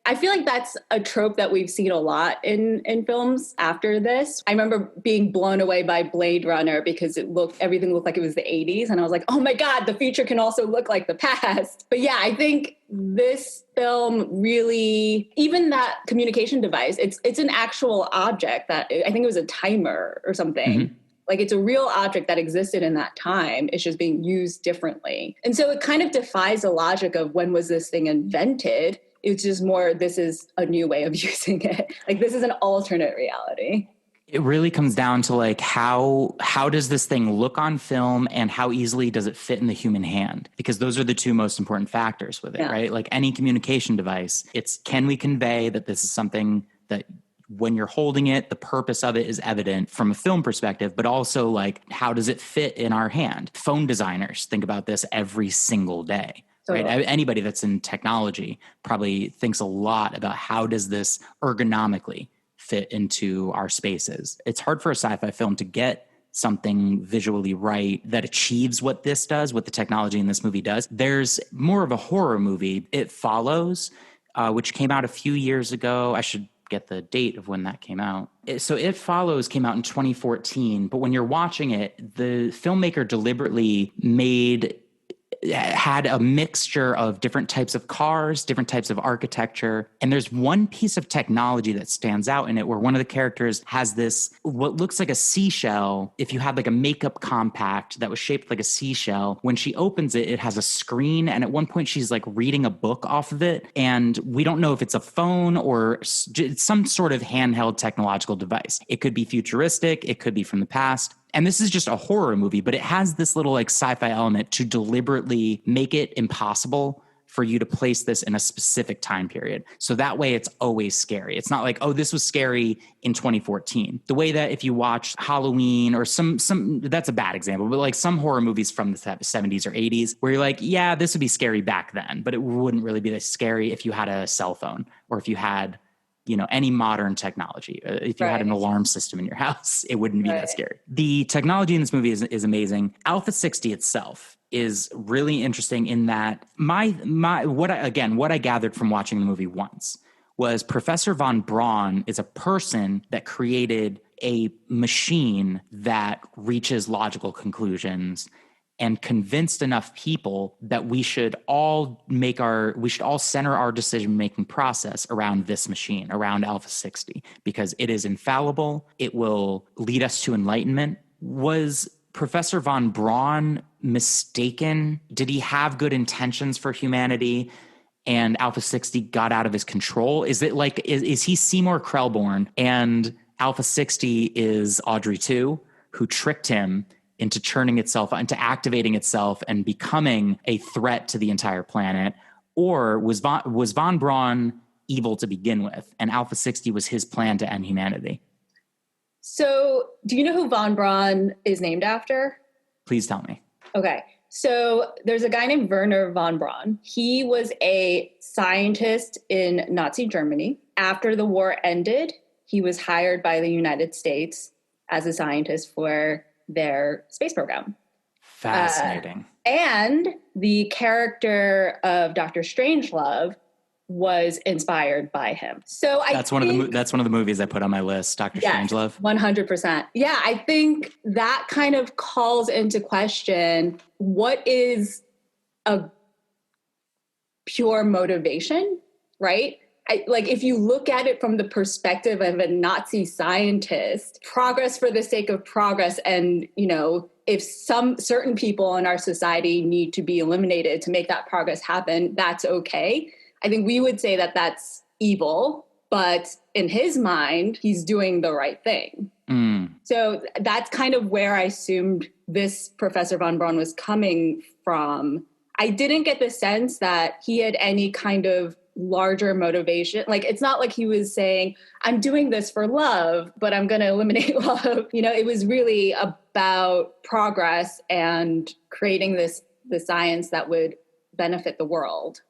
S4: I feel like that's a trope that we've seen a lot in films after this. I remember being blown away by Blade Runner because everything looked like it was the 80s. And I was like, oh my God, the future can also look like the past. But yeah, I think this film really, even that communication device, it's an actual object that I think it was a timer or something. Mm-hmm. It's a real object that existed in that time. It's just being used differently. And so it kind of defies the logic of when was this thing invented. It's just more, this is a new way of using it. This is an alternate reality.
S1: It really comes down to how does this thing look on film, and how easily does it fit in the human hand? Because those are the two most important factors with it, right? Any communication device, can we convey that this is something that when you're holding it, the purpose of it is evident from a film perspective, but also like, how does it fit in our hand? Phone designers think about this every single day. Right? Anybody that's in technology probably thinks a lot about how does this ergonomically fit into our spaces. It's hard for a sci-fi film to get something visually right that achieves what this does, what the technology in this movie does. There's more of a horror movie, It Follows, which came out a few years ago. I should get the date of when that came out. So It Follows came out in 2014, but when you're watching it, the filmmaker deliberately had a mixture of different types of cars, different types of architecture. And there's one piece of technology that stands out in it where one of the characters has this, what looks like a seashell. If you had like a makeup compact that was shaped like a seashell, when she opens it, it has a screen. And at one point she's like reading a book off of it. And we don't know if it's a phone or some sort of handheld technological device. It could be futuristic. It could be from the past. And this is just a horror movie, but it has this little like sci-fi element to deliberately make it impossible for you to place this in a specific time period. So that way it's always scary. It's not like, oh, this was scary in 2014. The way that if you watch Halloween or some that's a bad example, but like some horror movies from the 70s or 80s where you're like, yeah, this would be scary back then, but it wouldn't really be that scary if you had a cell phone or if you had, you know, any modern technology. If you had an alarm system in your house, it wouldn't be that scary. The technology in this movie is amazing. Alpha 60 itself is really interesting in that what I gathered from watching the movie once was Professor von Braun is a person that created a machine that reaches logical conclusions and convinced enough people that we should all center our decision-making process around this machine, around Alpha 60, because it is infallible. It will lead us to enlightenment. Was Professor von Braun mistaken? Did he have good intentions for humanity and Alpha 60 got out of his control? Is it like, is he Seymour Krelborn and Alpha 60 is Audrey 2, who tricked him into activating itself and becoming a threat to the entire planet? Or was von Braun evil to begin with, and Alpha 60 was his plan to end humanity?
S4: So do you know who von Braun is named after?
S1: Please tell me.
S4: Okay. So there's a guy named Werner von Braun. He was a scientist in Nazi Germany. After the war ended, he was hired by the United States as a scientist for their space program.
S1: Fascinating.
S4: And the character of Dr. Strangelove was inspired by him. So
S1: that's one of the movies I put on my list, Dr. Strangelove.
S4: 100%. Yeah, I think that kind of calls into question what is a pure motivation, right? If you look at it from the perspective of a Nazi scientist, progress for the sake of progress, and, you know, if some certain people in our society need to be eliminated to make that progress happen, that's okay. I think we would say that that's evil, but in his mind, he's doing the right thing. So that's kind of where I assumed this Professor von Braun was coming from. I didn't get the sense that he had any kind of larger motivation. Like, it's not like he was saying, I'm doing this for love, but I'm going to eliminate love. You know, it was really about progress and creating the science that would benefit the world.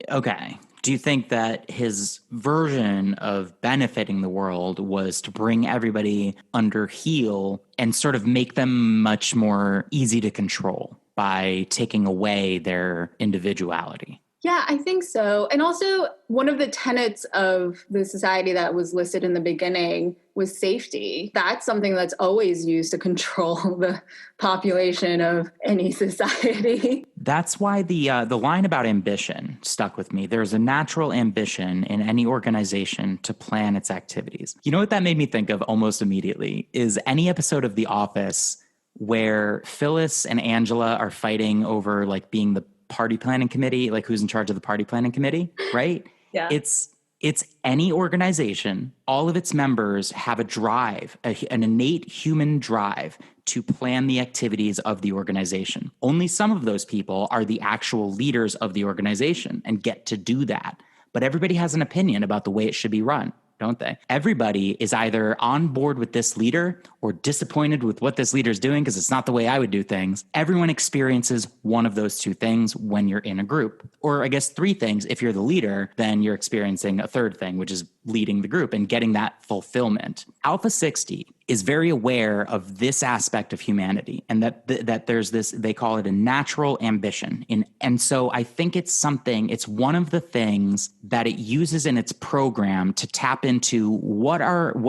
S1: Okay. Do you think that his version of benefiting the world was to bring everybody under heel and sort of make them much more easy to control by taking away their individuality?
S4: Yeah, I think so. And also, one of the tenets of the society that was listed in the beginning was safety. That's something that's always used to control the population of any society.
S1: That's why the line about ambition stuck with me. There's a natural ambition in any organization to plan its activities. You know what that made me think of almost immediately is any episode of The Office where Phyllis and Angela are fighting over like being the party planning committee, like who's in charge of the party planning committee, right?
S4: Yeah.
S1: It's any organization, all of its members have a drive, an innate human drive to plan the activities of the organization. Only some of those people are the actual leaders of the organization and get to do that. But everybody has an opinion about the way it should be run. don't they? Everybody is either on board with this leader or disappointed with what this leader is doing because it's not the way I would do things. Everyone experiences one of those two things when you're in a group. Or I guess three things. If you're the leader, then you're experiencing a third thing, which is leading the group and getting that fulfillment. Alpha 60 is very aware of this aspect of humanity and that there's this, they call it a natural ambition. And so I think it's one of the things that it uses in its program to tap into what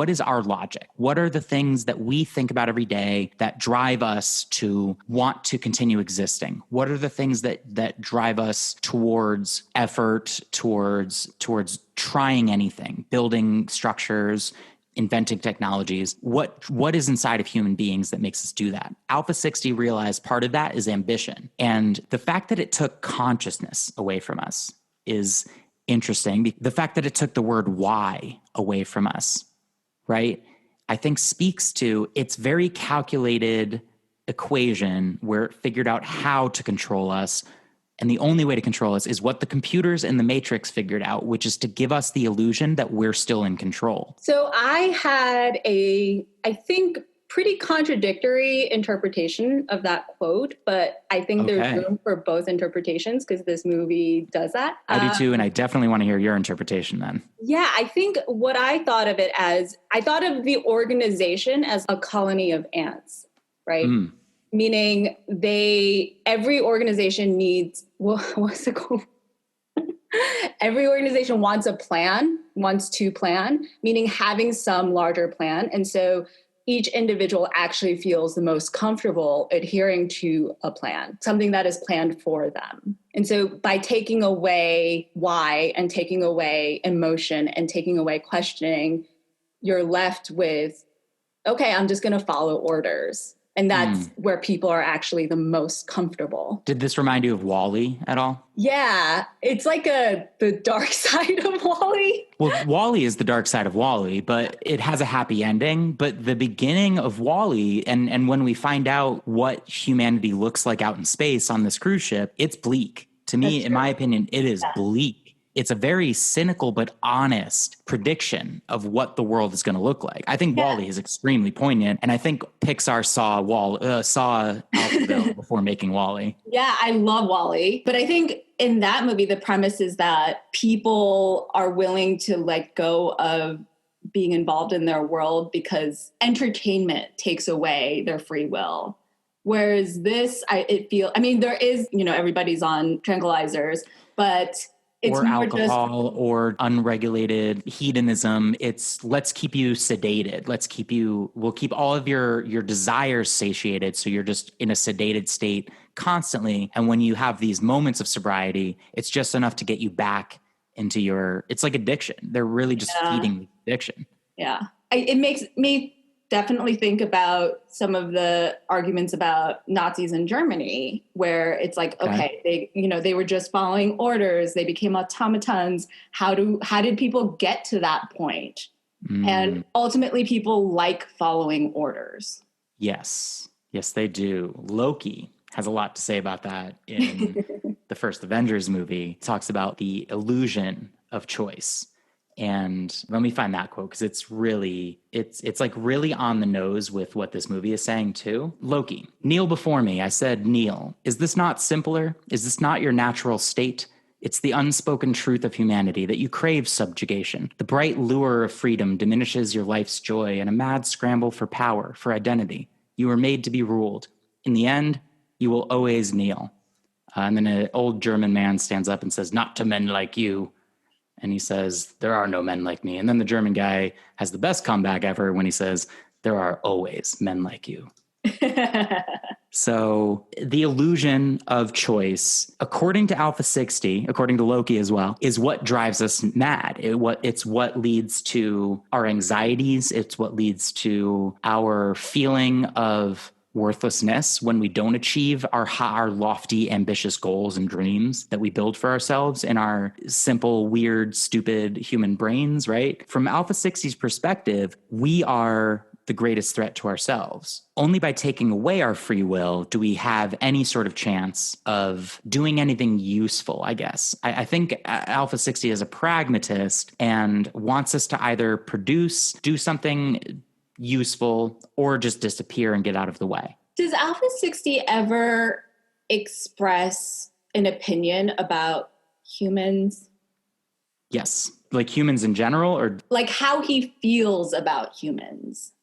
S1: is our logic? What are the things that we think about every day that drive us to want to continue existing? What are the things that drive us towards effort, towards trying anything, building structures, inventing technologies? What is inside of human beings that makes us do that? Alpha 60 realized part of that is ambition. And the fact that it took consciousness away from us is interesting. The fact that it took the word why away from us, right, I think speaks to its very calculated equation where it figured out how to control us. And the only way to control us is what the computers in the Matrix figured out, which is to give us the illusion that we're still in control.
S4: So I had I think, pretty contradictory interpretation of that quote, but I think there's room for both interpretations because this movie does that.
S1: I do too, and I definitely want to hear your interpretation then. Yeah,
S4: I think what I thought of it as, I thought of the organization as a colony of ants, right? Mm. Meaning every organization needs, what's it called? Every organization wants to plan, meaning having some larger plan. And so each individual actually feels the most comfortable adhering to a plan, something that is planned for them. And so by taking away why and taking away emotion and taking away questioning, you're left with, okay, I'm just going to follow orders. And that's where people are actually the most comfortable.
S1: Did this remind you of WALL-E at all?
S4: Yeah, it's like the dark side of WALL-E.
S1: Well, WALL-E is the dark side of WALL-E, but it has a happy ending. But the beginning of WALL-E, and when we find out what humanity looks like out in space on this cruise ship, it's bleak. To me, in my opinion, it is bleak. It's a very cynical but honest prediction of what the world is going to look like. I think WALL-E is extremely poignant, and I think Pixar saw Alphaville before making WALL-E.
S3: Yeah, I love WALL-E, but I think in that movie the premise is that people are willing to let go of being involved in their world because entertainment takes away their free will. Whereas this, there is, everybody's on tranquilizers, but it's
S1: or alcohol or unregulated hedonism. It's let's keep you sedated. We'll keep all of your desires satiated. So you're just in a sedated state constantly. And when you have these moments of sobriety, it's just enough to get you back into it's like addiction. They're really just feeding the addiction.
S3: Yeah. It makes me definitely think about some of the arguments about Nazis in Germany, where it's like, okay, they were just following orders. They became automatons. How did people get to that point? And ultimately people like following orders.
S1: Yes, they do. Loki has a lot to say about that in the first Avengers movie. It talks about the illusion of choice. And let me find that quote because it's like really on the nose with what this movie is saying too. Loki, kneel before me. I said, kneel. Is this not simpler? Is this not your natural state? It's the unspoken truth of humanity that you crave subjugation. The bright lure of freedom diminishes your life's joy in a mad scramble for power, for identity. You were made to be ruled. In the end, you will always kneel. And then an old German man stands up and says, not to men like you. And he says, there are no men like me. And then the German guy has the best comeback ever when he says, there are always men like you. So the illusion of choice, according to Alpha 60, according to Loki as well, is what drives us mad. It's what leads to our anxieties. It's what leads to our feeling of worthlessness when we don't achieve our lofty, ambitious goals and dreams that we build for ourselves in our simple, weird, stupid human brains, right? From Alpha 60's perspective, we are the greatest threat to ourselves. Only by taking away our free will do we have any sort of chance of doing anything useful, I guess. I think Alpha 60 is a pragmatist and wants us to either do something useful, or just disappear and get out of the way.
S3: Does Alpha 60 ever express an opinion about humans?
S1: Yes. Like humans in general, or?
S3: Like how he feels about humans?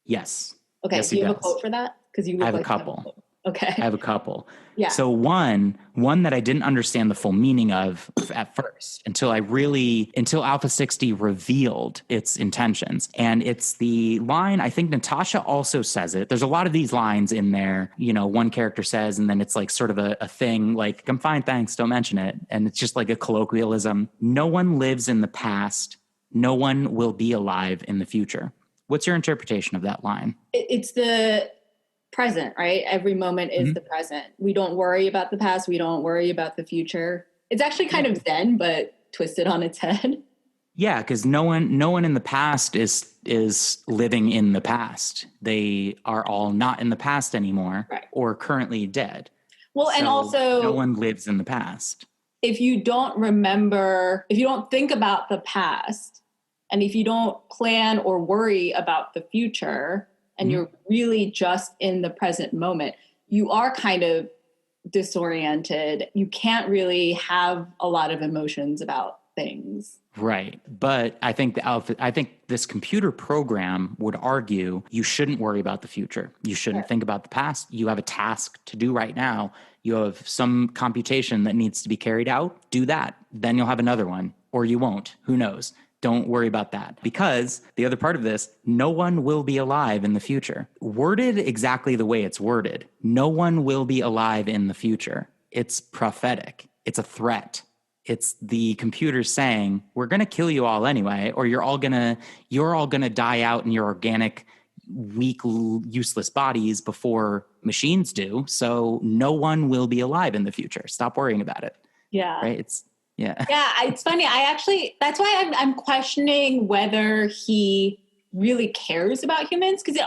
S1: Yes.
S3: Okay,
S1: yes,
S3: do you have a quote for that? Because you look
S1: I have
S3: like
S1: a couple.
S3: Okay.
S1: I have a couple.
S3: Yeah.
S1: So one that I didn't understand the full meaning of at first until Alpha 60 revealed its intentions. And it's the line, I think Natasha also says it. There's a lot of these lines in there, one character says, and then it's like sort of a thing like, I'm fine, thanks, don't mention it. And it's just like a colloquialism. No one lives in the past. No one will be alive in the future. What's your interpretation of that line?
S3: It's the present, right? Every moment is the present. We don't worry about the past. We don't worry about the future. It's actually kind of Zen, but twisted on its head.
S1: Yeah, because no one in the past is living in the past. They are all not in the past anymore,
S3: right,
S1: or currently dead.
S3: Well, and also
S1: no one lives in the past.
S3: If you don't think about the past, and if you don't plan or worry about the future, and you're really just in the present moment, you are kind of disoriented. You can't really have a lot of emotions about things.
S1: Right. But I think this computer program would argue you shouldn't worry about the future. You shouldn't think about the past. You have a task to do right now. You have some computation that needs to be carried out. Do that. Then you'll have another one, or you won't. Who knows? Don't worry about that, because the other part of this, no one will be alive in the future. Worded exactly the way it's worded, no one will be alive in the future. It's prophetic. It's a threat. It's the computer saying, we're going to kill you all anyway, or you're all going to die out in your organic, weak, useless bodies before machines do. So no one will be alive in the future. Stop worrying about it.
S3: Yeah.
S1: Right? Yeah,
S3: it's funny. That's why I'm questioning whether he really cares about humans, because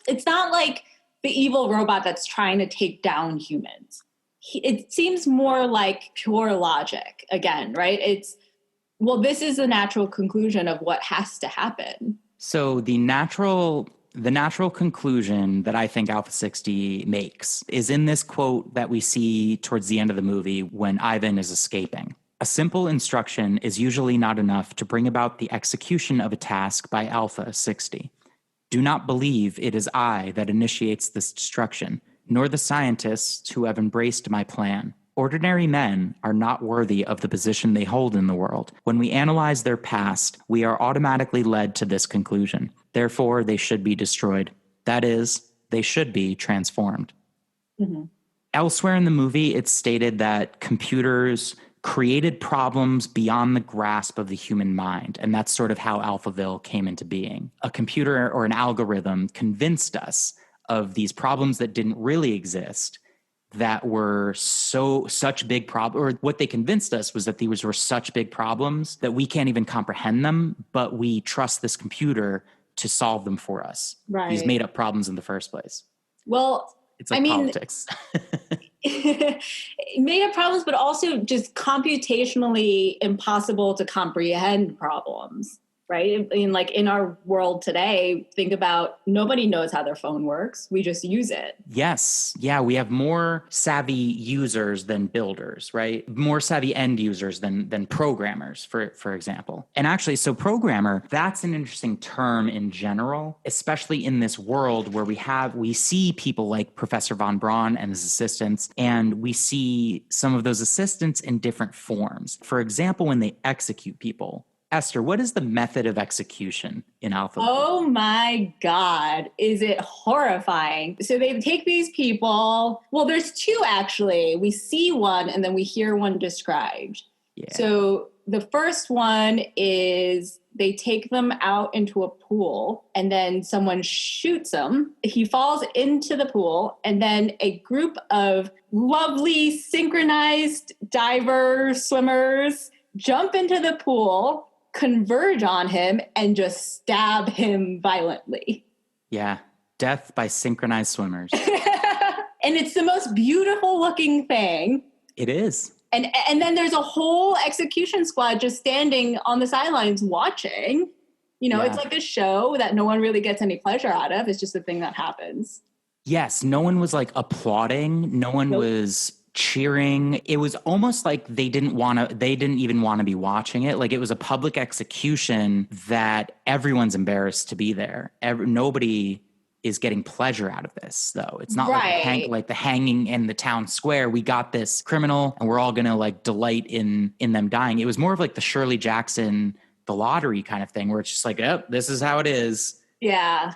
S3: it's not like the evil robot that's trying to take down humans. It seems more like pure logic again, right? This is the natural conclusion of what has to happen.
S1: So the natural conclusion that I think Alpha 60 makes is in this quote that we see towards the end of the movie when Ivan is escaping. A simple instruction is usually not enough to bring about the execution of a task by Alpha 60. Do not believe it is I that initiates this destruction, nor the scientists who have embraced my plan. Ordinary men are not worthy of the position they hold in the world. When we analyze their past, we are automatically led to this conclusion. Therefore, they should be destroyed. That is, they should be transformed. Mm-hmm. Elsewhere in the movie, it's stated that computers created problems beyond the grasp of the human mind. And that's sort of how Alphaville came into being. A computer or an algorithm convinced us of these problems that didn't really exist, that were such big problems, or what they convinced us was that these were such big problems that we can't even comprehend them, but we trust this computer to solve them for us.
S3: Right.
S1: These made up problems in the first place.
S3: Well,
S1: it's like politics.
S3: Made up problems, but also just computationally impossible to comprehend problems, right? In our world today, think about nobody knows how their phone works. We just use it. Yes.
S1: Yeah, we have more savvy users than builders, right? More savvy end users than programmers, for example. And actually, so programmer, that's an interesting term in general, especially in this world where we see people like Professor Von Braun and his assistants, and we see some of those assistants in different forms. For example, when they execute people. Esther, what is the method of execution in Alphaville?
S3: Oh my God, is it horrifying? So they take these people, well, there's two actually. We see one and then we hear one described. Yeah. So the first one is they take them out into a pool and then someone shoots him. He falls into the pool and then a group of lovely synchronized divers, swimmers jump into the pool, converge on him, and just stab him violently.
S1: Yeah. Death by synchronized swimmers.
S3: And it's the most beautiful looking thing.
S1: It is.
S3: And then there's a whole execution squad just standing on the sidelines watching. It's like a show that no one really gets any pleasure out of. It's just a thing that happens.
S1: Yes. No one was like applauding. No one was cheering. It was almost like they didn't even want to be watching it. Like it was a public execution that everyone's embarrassed to be there. Nobody is getting pleasure out of this, though. It's not like the hanging in the town square. We got this criminal and we're all going to like delight in them dying. It was more of like the Shirley Jackson, the lottery kind of thing where it's just like, oh, this is how it is.
S3: Yeah.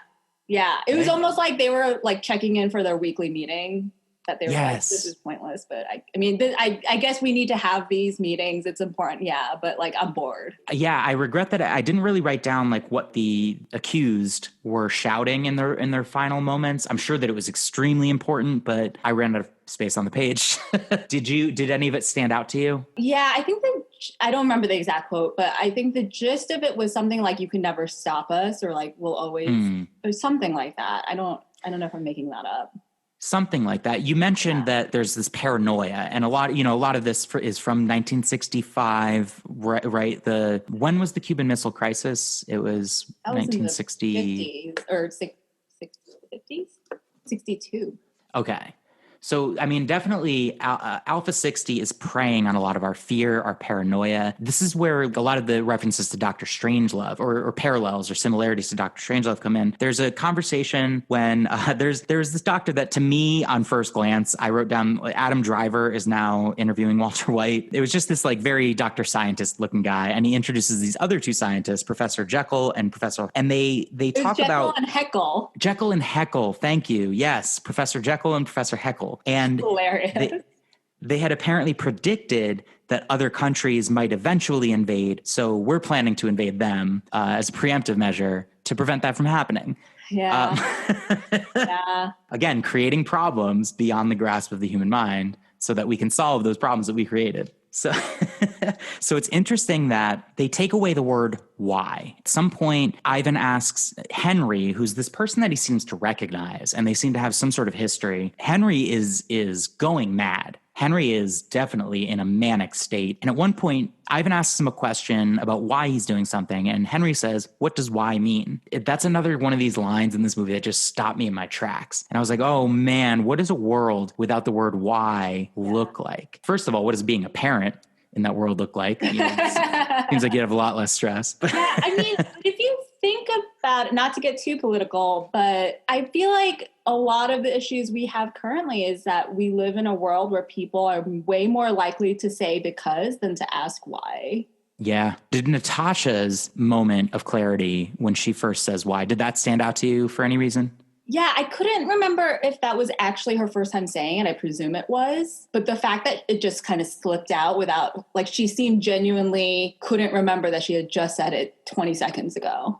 S3: Yeah. It was almost like they were like checking in for their weekly meeting. That they were like, this is pointless. But I guess we need to have these meetings. It's important. Yeah. But like, I'm bored.
S1: Yeah. I regret that I didn't really write down like what the accused were shouting in their final moments. I'm sure that it was extremely important, but I ran out of space on the page. Did any of it stand out to you?
S3: Yeah. I think I don't remember the exact quote, but I think the gist of it was something like, you can never stop us, or like, we'll always, or something like that. I don't know if I'm making that up.
S1: Something like that. You mentioned that there's this paranoia, and a lot of this is from 1965, right? When was the Cuban Missile Crisis? It was 1960
S3: or 50s, 62.
S1: Okay. So, I mean, definitely Alpha 60 is preying on a lot of our fear, our paranoia. This is where a lot of the references to Dr. Strangelove or parallels or similarities to Dr. Strangelove come in. There's a conversation when there's this doctor that, to me, on first glance, I wrote down Adam Driver is now interviewing Walter White. It was just this like very Dr. Scientist looking guy. And he introduces these other two scientists, Professor Jekyll and they talk about Jekyll and Heckle. Thank you. Yes. Professor Jekyll and Professor Heckle. And
S3: hilarious.
S1: They had apparently predicted that other countries might eventually invade. So we're planning to invade them as a preemptive measure to prevent that from happening.
S3: Yeah. Yeah.
S1: Again, creating problems beyond the grasp of the human mind so that we can solve those problems that we created. So it's interesting that they take away the word why. At some point, Ivan asks Henry, who's this person that he seems to recognize, and they seem to have some sort of history. Henry is going mad. Henry is definitely in a manic state. And at one point, Ivan asks him a question about why he's doing something. And Henry says, what does why mean? That's another one of these lines in this movie that just stopped me in my tracks. And I was like, oh man, what does a world without the word why look like? First of all, what does being a parent in that world look like? Seems like you have a lot less stress.
S3: Yeah, I mean, if you think about it, not to get too political, but I feel like a lot of the issues we have currently is that we live in a world where people are way more likely to say because than to ask why.
S1: Yeah. Did Natasha's moment of clarity when she first says why, did that stand out to you for any reason?
S3: Yeah, I couldn't remember if that was actually her first time saying it. I presume it was. But the fact that it just kind of slipped out without, like, she seemed genuinely couldn't remember that she had just said it 20 seconds ago.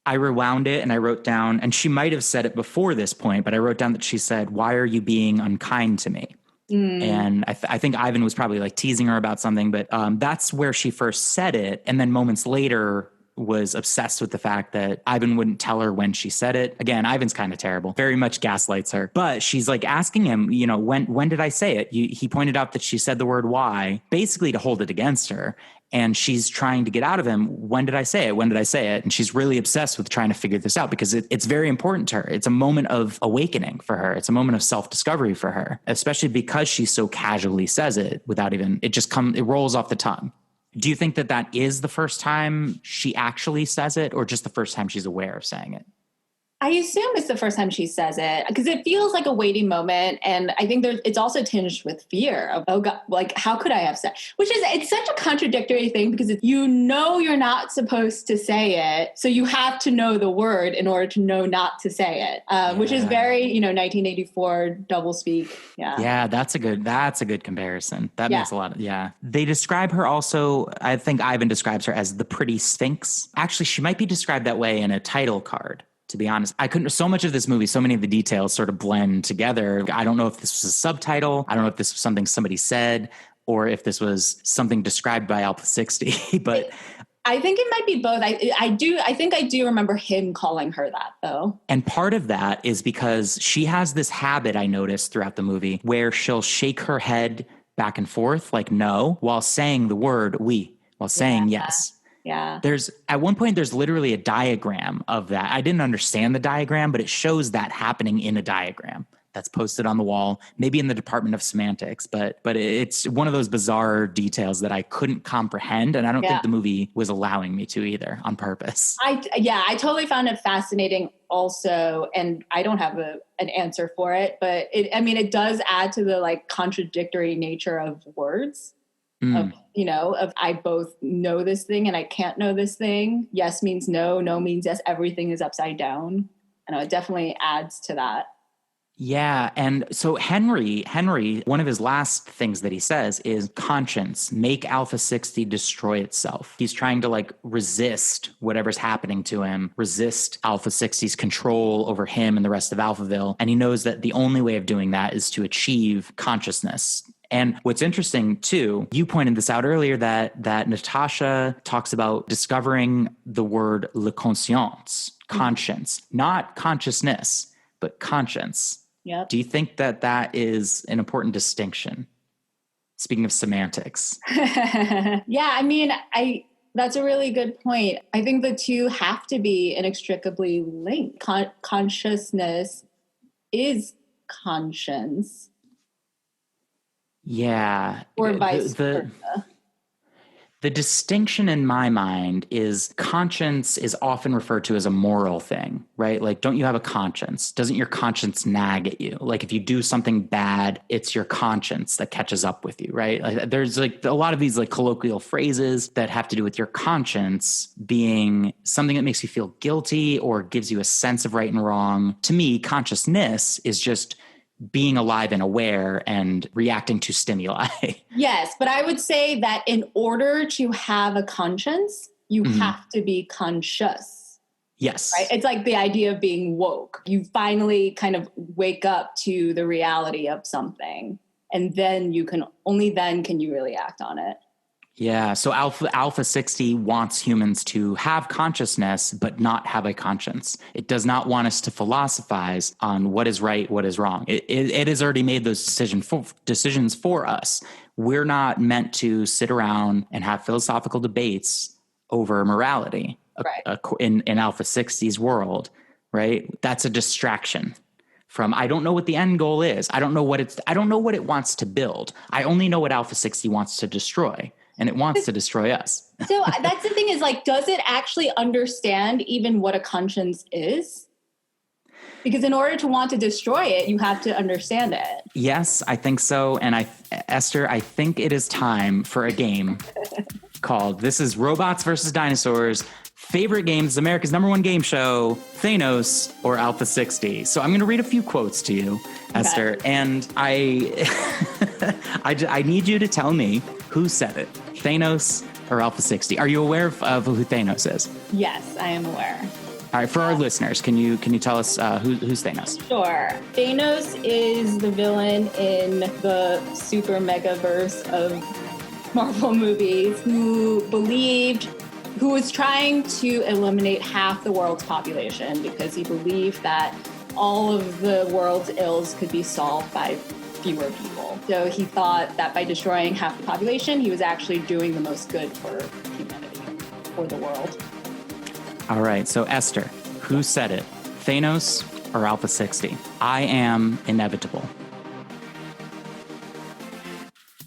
S1: I rewound it and I wrote down, and she might have said it before this point, but I wrote down that she said, why are you being unkind to me? And I think Ivan was probably like teasing her about something, but that's where she first said it. And then moments later was obsessed with the fact that Ivan wouldn't tell her when she said it. Again, Ivan's kind of terrible, very much gaslights her, but she's like asking him, when did I say it? He pointed out that she said the word why, basically to hold it against her. And she's trying to get out of him. When did I say it? When did I say it? And she's really obsessed with trying to figure this out because it's very important to her. It's a moment of awakening for her. It's a moment of self-discovery for her, especially because she so casually says it without even, it rolls off the tongue. Do you think that is the first time she actually says it, or just the first time she's aware of saying it?
S3: I assume it's the first time she says it because it feels like a weighty moment. And I think it's also tinged with fear of, oh God, like, how could I have said, it's such a contradictory thing because you're not supposed to say it. So you have to know the word in order to know not to say it, which is very, 1984 doublespeak. Yeah.
S1: Yeah. That's a good comparison. That makes a lot of, They describe her also, I think Ivan describes her as the pretty Sphinx. Actually, she might be described that way in a title card. To be honest, so much of this movie, so many of the details sort of blend together. I don't know if this was a subtitle. I don't know if this was something somebody said or if this was something described by Alpha 60, but
S3: I think it might be both. I think I do remember him calling her that, though.
S1: And part of that is because she has this habit, I noticed throughout the movie, where she'll shake her head back and forth like no, while saying the word oui, while saying yes.
S3: Yeah.
S1: There's at one point, there's literally a diagram of that. I didn't understand the diagram, but it shows that happening in a diagram that's posted on the wall, maybe in the Department of Semantics, but it's one of those bizarre details that I couldn't comprehend. And I don't think the movie was allowing me to either on purpose.
S3: I totally found it fascinating also. And I don't have an answer for it, but it does add to the like contradictory nature of words. Of I both know this thing and I can't know this thing. Yes means no, no means yes. Everything is upside down. I know it definitely adds to that.
S1: Yeah. And so Henry, one of his last things that he says is conscience, make Alpha 60 destroy itself. He's trying to like resist whatever's happening to him, resist Alpha 60's control over him and the rest of Alphaville. And he knows that the only way of doing that is to achieve consciousness. And what's interesting too, you pointed this out earlier that Natasha talks about discovering the word le conscience, conscience, not consciousness, but conscience.
S3: Yep.
S1: Do you think that is an important distinction? Speaking of semantics.
S3: That's a really good point. I think the two have to be inextricably linked. Consciousness is conscience.
S1: Yeah.
S3: Or vice versa.
S1: The distinction in my mind is conscience is often referred to as a moral thing, right? Like, don't you have a conscience? Doesn't your conscience nag at you? Like if you do something bad, it's your conscience that catches up with you, right? Like, there's like a lot of these like colloquial phrases that have to do with your conscience being something that makes you feel guilty or gives you a sense of right and wrong. To me, consciousness is just being alive and aware and reacting to stimuli.
S3: Yes, but I would say that in order to have a conscience, you have to be conscious.
S1: Yes.
S3: Right? It's like the idea of being woke. You finally kind of wake up to the reality of something, and then only then can you really act on it.
S1: Yeah. So Alpha 60 wants humans to have consciousness, but not have a conscience. It does not want us to philosophize on what is right, what is wrong. It has already made those decisions for us. We're not meant to sit around and have philosophical debates over morality in Alpha 60's world, right? That's a distraction from, I don't know what the end goal is. I don't know what it wants to build. I only know what Alpha 60 wants to destroy. And it wants to destroy us.
S3: So that's the thing is like, does it actually understand even what a conscience is? Because in order to want to destroy it, you have to understand it.
S1: Yes, I think so. And Esther, I think it is time for a game called This is Robots versus Dinosaurs. Favorite games, America's #1 game show, Thanos or Alpha 60. So I'm going to read a few quotes to you, Esther. And I need you to tell me who said it, Thanos or Alpha 60. Are you aware of who Thanos is?
S3: Yes, I am aware.
S1: All right, for our listeners, can you tell us who's Thanos?
S3: Sure. Thanos is the villain in the super megaverse of Marvel movies who was trying to eliminate half the world's population because he believed that all of the world's ills could be solved by fewer people. So he thought that by destroying half the population, he was actually doing the most good for humanity, for the world.
S1: All right, so Esther, who said it? Thanos or Alpha 60? I am inevitable.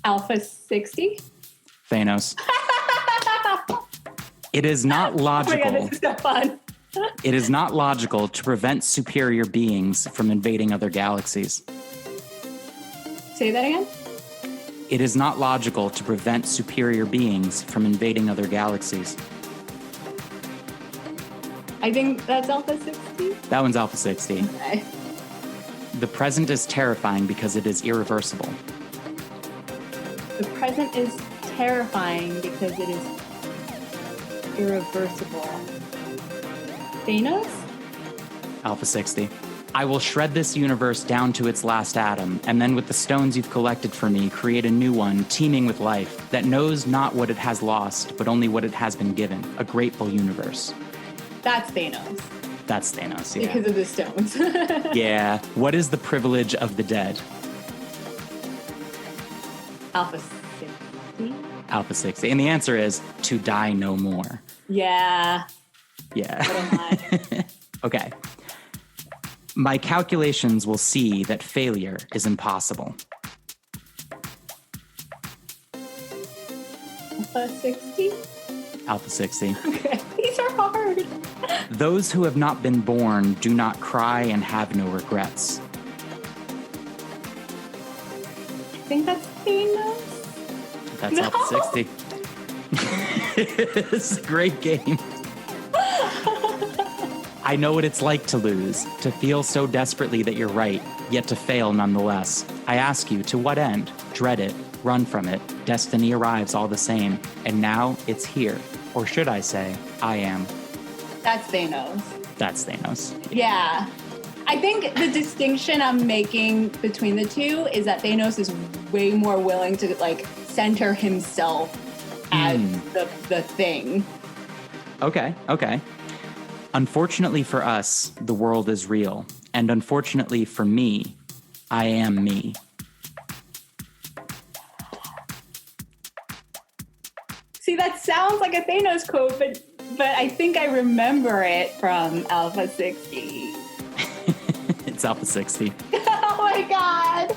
S3: Alpha 60?
S1: Thanos. It is not logical.
S3: Oh my God, this is so fun.
S1: It is not logical to prevent superior beings from invading other galaxies.
S3: Say that again?
S1: It is not logical to prevent superior beings from invading other galaxies.
S3: I think that's Alpha 60.
S1: That one's Alpha 60.
S3: Okay.
S1: The present is terrifying because it is irreversible.
S3: The present is terrifying because it is irreversible. Thanos?
S1: Alpha 60. I will shred this universe down to its last atom, and then with the stones you've collected for me, create a new one, teeming with life, that knows not what it has lost, but only what it has been given, a grateful universe.
S3: That's Thanos.
S1: That's Thanos, yeah.
S3: Because of the stones.
S1: Yeah. What is the privilege of the dead?
S3: Alpha 60?
S1: Alpha 60. And the answer is to die no more.
S3: Yeah.
S1: Yeah.
S3: What am I?
S1: Okay. My calculations will see that failure is impossible.
S3: Alpha 60?
S1: Alpha 60.
S3: Okay. These are hard.
S1: Those who have not been born do not cry and have no regrets.
S3: I think that's Thanos.
S1: That's
S3: No.
S1: Alpha 60. It's a great game. I know what it's like to lose, to feel so desperately that you're right, yet to fail nonetheless. I ask you, to what end? Dread it, run from it. Destiny arrives all the same, and now it's here. Or should I say, I am.
S3: That's Thanos.
S1: That's Thanos.
S3: Yeah. I think the distinction I'm making between the two is that Thanos is way more willing to like center himself as the thing.
S1: Okay. Unfortunately for us, the world is real. And unfortunately for me, I am me.
S3: See, that sounds like a Thanos quote, but I think I remember it from Alpha 60.
S1: It's Alpha 60.
S3: Oh my God.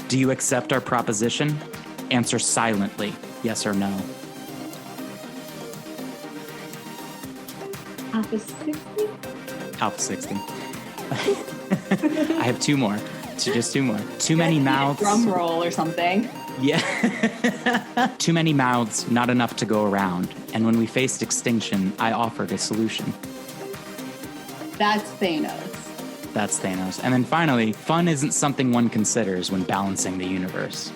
S1: Do you accept our proposition? Answer silently, yes or no.
S3: Alpha 60?
S1: Alpha 60. I have two more. Just two more. Too many mouths.
S3: Drum roll or something.
S1: Yeah. Too many mouths, not enough to go around. And when we faced extinction, I offered a solution.
S3: That's Thanos.
S1: That's Thanos. And then finally, fun isn't something one considers when balancing the universe.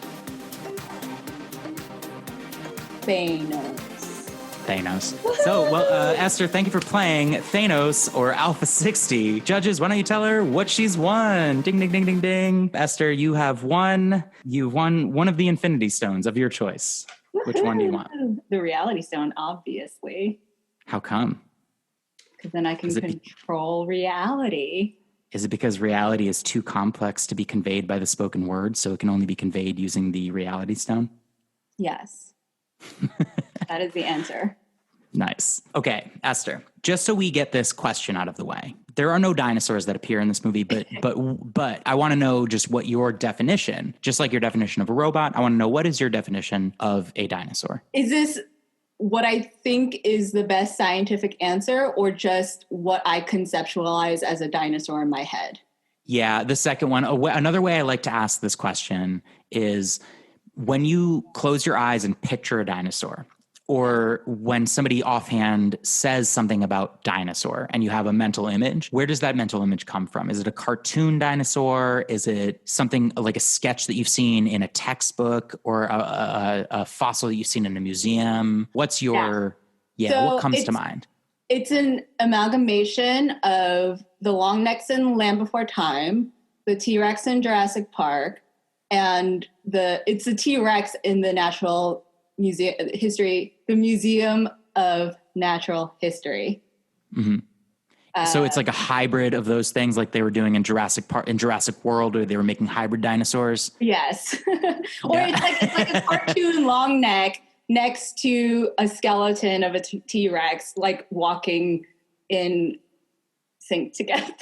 S3: Thanos.
S1: So, well, Esther, thank you for playing Thanos or Alpha 60. Judges, why don't you tell her what she's won? Ding, ding, ding, ding, ding. Esther, you have won. You've won one of the Infinity Stones of your choice. Which one do you want?
S3: The Reality Stone, obviously.
S1: How come?
S3: Because then I can control reality.
S1: Is it because reality is too complex to be conveyed by the spoken word, so it can only be conveyed using the Reality Stone?
S3: Yes. That is the answer.
S1: Nice. Okay, Esther, just so we get this question out of the way, there are no dinosaurs that appear in this movie, but I want to know just what your definition, just like your definition of a robot, I want to know what is your definition of a dinosaur? Is
S3: this what I think is the best scientific answer or just what I conceptualize as a dinosaur in my head?
S1: Yeah, the second one. Another way I like to ask this question is when you close your eyes and picture a dinosaur, or when somebody offhand says something about dinosaur and you have a mental image, where does that mental image come from? Is it a cartoon dinosaur? Is it something like a sketch that you've seen in a textbook or a fossil that you've seen in a museum? What's your, what comes to mind?
S3: It's an amalgamation of the long necks in Land Before Time, the T-Rex in Jurassic Park, and it's the T-Rex in the Natural Museum History, the Museum of Natural History.
S1: Mm-hmm. So it's like a hybrid of those things, like they were doing in Jurassic World, or they were making hybrid dinosaurs.
S3: Yes, or it's like a cartoon long neck next to a skeleton of a T-Rex, like walking in sync together.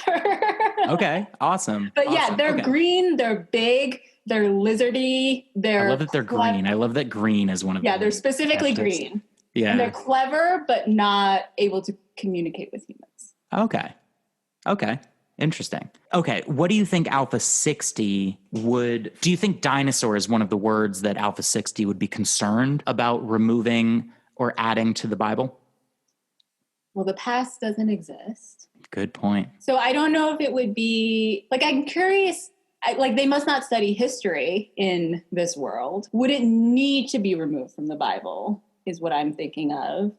S1: Okay, awesome.
S3: But yeah, they're green, they're big, they're lizardy.
S1: I love that they're green. I love that green is one of them.
S3: Yeah, they're specifically green. Yeah. And they're clever, but not able to communicate with humans.
S1: Okay. Interesting. Okay. What do you think Alpha 60 do you think dinosaur is one of the words that Alpha 60 would be concerned about removing or adding to the Bible?
S3: Well, the past doesn't exist.
S1: Good point.
S3: So I don't know if it would be, like, I'm curious, they must not study history in this world. Would it need to be removed from the Bible is what I'm thinking of.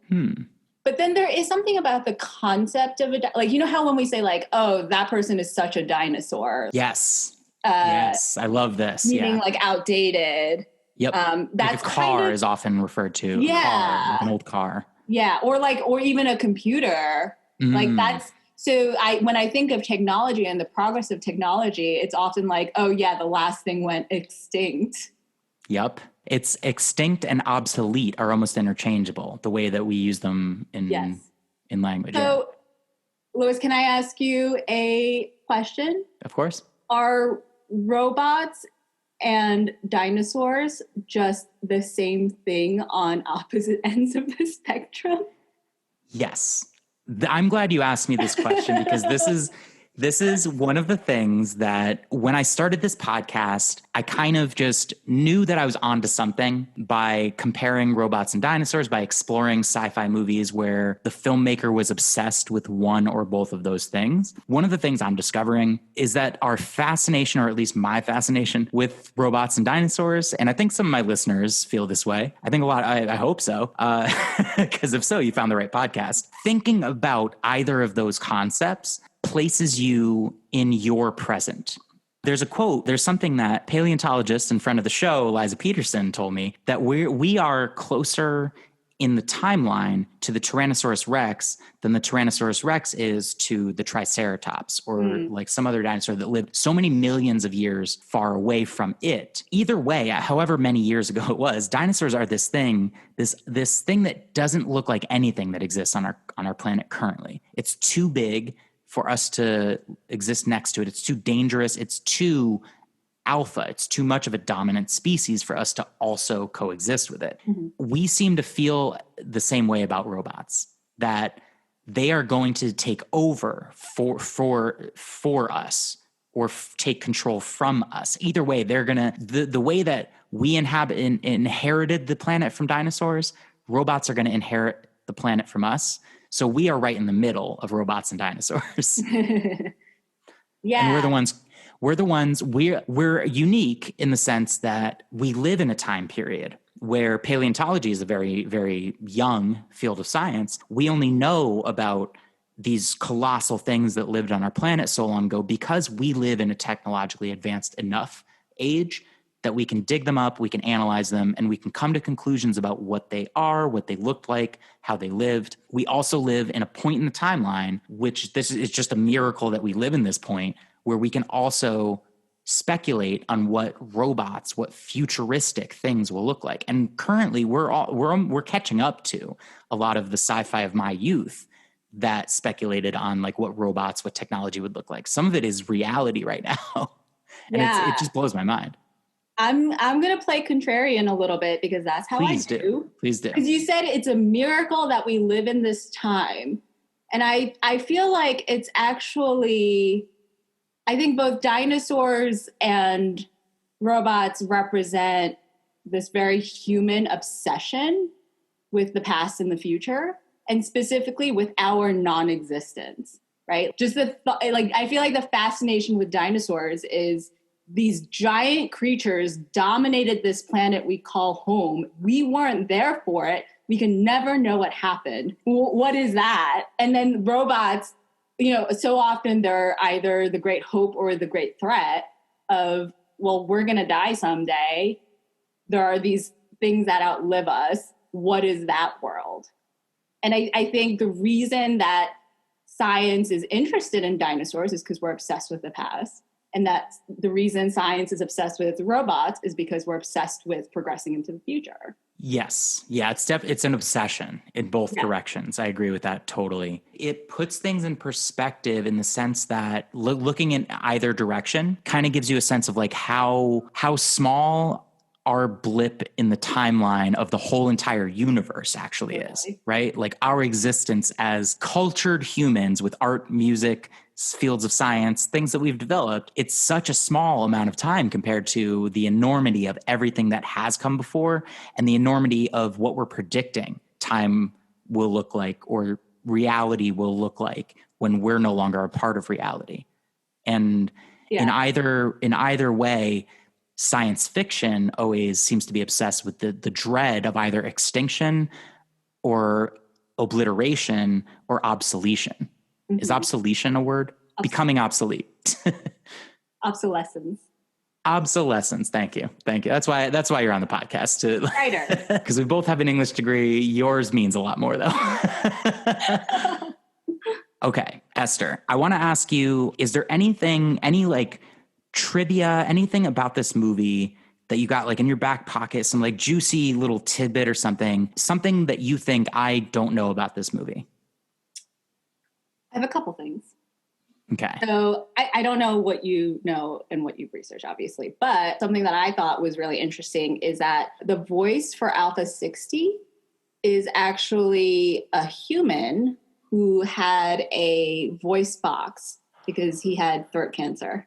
S3: But then there is something about the concept of like, you know how when we say like, oh, that person is such a dinosaur.
S1: Yes. Yes. I love this.
S3: Meaning
S1: Yeah.
S3: like outdated.
S1: Yep.
S3: That's
S1: like a car is often referred to.
S3: Yeah.
S1: A car, like an old car.
S3: Yeah. Or even a computer. Like that's, so when I think of technology and the progress of technology, it's often like, oh yeah, the last thing went extinct.
S1: Yep. It's extinct and obsolete are almost interchangeable, the way that we use them in language.
S3: So, Louis, can I ask you a question?
S1: Of course.
S3: Are robots and dinosaurs just the same thing on opposite ends of the spectrum?
S1: Yes. I'm glad you asked me this question because this is one of the things that when I started this podcast, I kind of just knew that I was onto something by comparing robots and dinosaurs, by exploring sci-fi movies where the filmmaker was obsessed with one or both of those things. One of the things I'm discovering is that our fascination, or at least my fascination with robots and dinosaurs, and I think some of my listeners feel this way. I think a lot, I hope so, because if so, you found the right podcast. Thinking about either of those concepts places you in your present. There's a quote, there's something that paleontologist and friend of the show, Eliza Peterson, told me, that we are closer in the timeline to the Tyrannosaurus Rex than the Tyrannosaurus Rex is to the Triceratops or like some other dinosaur that lived so many millions of years far away from it. Either way, however many years ago it was, dinosaurs are this thing that doesn't look like anything that exists on our planet currently. It's too big for us to exist next to it. It's too dangerous. It's too alpha. It's too much of a dominant species for us to also coexist with it. Mm-hmm. We seem to feel the same way about robots, that they are going to take over for us or take control from us. Either way, they're going to, the way that we inherited the planet from dinosaurs, robots are going to inherit the planet from us. So we are right in the middle of robots and dinosaurs.
S3: Yeah.
S1: And we're unique in the sense that we live in a time period where paleontology is a very, very young field of science. We only know about these colossal things that lived on our planet so long ago because we live in a technologically advanced enough age that we can dig them up, we can analyze them, and we can come to conclusions about what they are, what they looked like, how they lived. We also live in a point in the timeline, which this is just a miracle that we live in this point, where we can also speculate on what robots, what futuristic things will look like. And currently, we're catching up to a lot of the sci-fi of my youth that speculated on like what robots, what technology would look like. Some of it is reality right now, and it just blows my mind.
S3: I'm going to play contrarian a little bit because that's how I do.
S1: Please do.
S3: Because you said it's a miracle that we live in this time. And I feel like it's actually, I think both dinosaurs and robots represent this very human obsession with the past and the future, and specifically with our non-existence, right? Just I feel like the fascination with dinosaurs is these giant creatures dominated this planet we call home. We weren't there for it. We can never know what happened. What is that? And then robots, so often they're either the great hope or the great threat of, well, we're going to die someday. There are these things that outlive us. What is that world? And I think the reason that science is interested in dinosaurs is because we're obsessed with the past. And that's the reason science is obsessed with robots is because we're obsessed with progressing into the future.
S1: Yes. Yeah, it's an obsession in both directions. I agree with that totally. It puts things in perspective in the sense that looking in either direction kind of gives you a sense of like how small our blip in the timeline of the whole entire universe actually is, right? Like our existence as cultured humans with art, music, fields of science, things that we've developed, it's such a small amount of time compared to the enormity of everything that has come before and the enormity of what we're predicting time will look like or reality will look like when we're no longer a part of reality. And in either way, science fiction always seems to be obsessed with the dread of either extinction or obliteration or obsolescence. Is obsolescence a word? Becoming obsolete.
S3: Obsolescence.
S1: Obsolescence. Thank you. That's why you're on the podcast.
S3: Writer.
S1: Because we both have an English degree. Yours means a lot more though. Okay, Esther, I want to ask you, is there any like trivia, anything about this movie that you got like in your back pocket, some like juicy little tidbit or something that you think I don't know about this movie?
S3: I have a couple things.
S1: Okay.
S3: So I don't know what you know and what you've researched, obviously, but something that I thought was really interesting is that the voice for Alpha 60 is actually a human who had a voice box because he had throat cancer.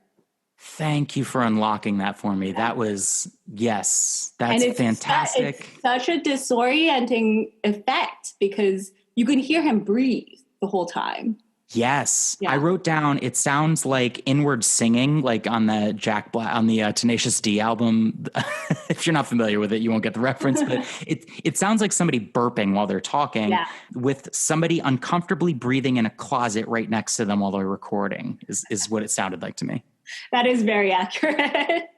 S1: Thank you for unlocking that for me. That was, yes, that's fantastic.
S3: It's such a disorienting effect because you can hear him breathe the whole time.
S1: Yes.
S3: Yeah.
S1: I wrote down, it sounds like inward singing, like on the Tenacious D album. If you're not familiar with it, you won't get the reference, but it sounds like somebody burping while they're talking with somebody uncomfortably breathing in a closet right next to them while they're recording is what it sounded like to me.
S3: That is very accurate.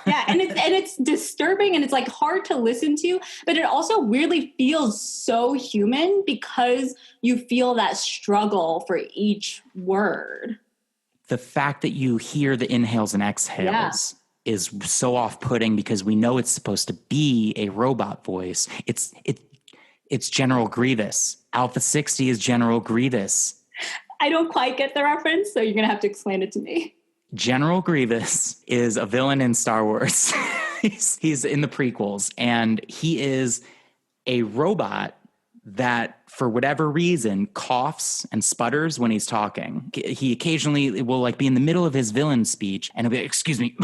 S3: Yeah, and it's disturbing and it's like hard to listen to, but it also weirdly feels so human because you feel that struggle for each word.
S1: The fact that you hear the inhales and exhales is so off-putting because we know it's supposed to be a robot voice. It's General Grievous. Alpha 60 is General Grievous.
S3: I don't quite get the reference, so you're going to have to explain it to me.
S1: General Grievous is a villain in Star Wars. He's in the prequels, and he is a robot that, for whatever reason, coughs and sputters when he's talking. He occasionally will like be in the middle of his villain speech, and he'll be, excuse me,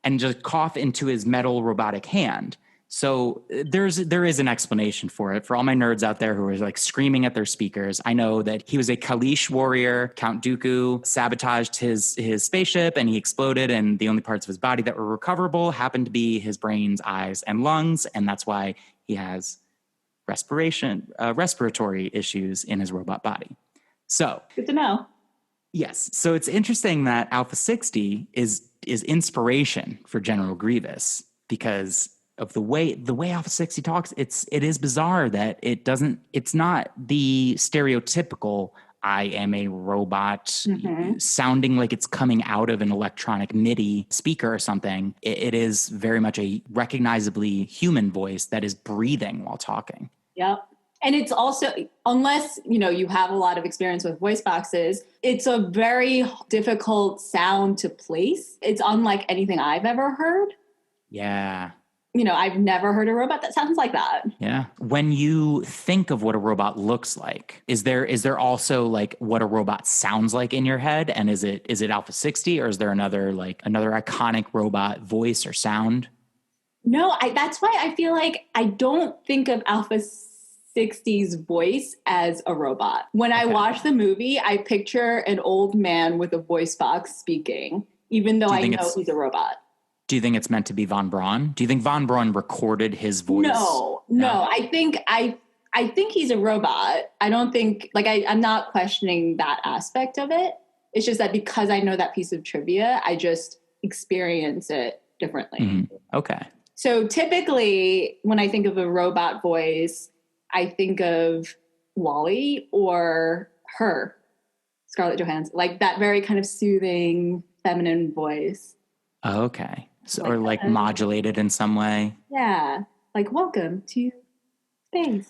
S1: and just cough into his metal robotic hand. So there is an explanation for it. For all my nerds out there who are like screaming at their speakers, I know that he was a Kaleesh warrior. Count Dooku sabotaged his spaceship and he exploded, and the only parts of his body that were recoverable happened to be his brains, eyes, and lungs, and that's why he has respiratory issues in his robot body. So
S3: good to know.
S1: Yes. So it's interesting that Alpha 60 is inspiration for General Grievous because of the way Alpha 60 talks. It is bizarre that it's not the stereotypical I am a robot sounding like it's coming out of an electronic MIDI speaker or something. It is very much a recognizably human voice that is breathing while talking.
S3: Yep. And it's also, unless, you have a lot of experience with voice boxes, it's a very difficult sound to place. It's unlike anything I've ever heard.
S1: Yeah.
S3: I've never heard a robot that sounds like that.
S1: Yeah. When you think of what a robot looks like, is there also like what a robot sounds like in your head? And is it Alpha 60 or is there another iconic robot voice or sound?
S3: No, that's why I feel like I don't think of Alpha 60's voice as a robot. When I watch the movie, I picture an old man with a voice box speaking, even though I know he's a robot.
S1: Do you think it's meant to be Von Braun? Do you think Von Braun recorded his voice?
S3: No. I think he's a robot. I don't think I'm not questioning that aspect of it. It's just that because I know that piece of trivia, I just experience it differently.
S1: Mm-hmm. Okay.
S3: So typically when I think of a robot voice, I think of WALL-E or her, Scarlett Johansson, like that very kind of soothing feminine voice.
S1: Okay. So, or like modulated in some way.
S3: Yeah. Like, welcome to space.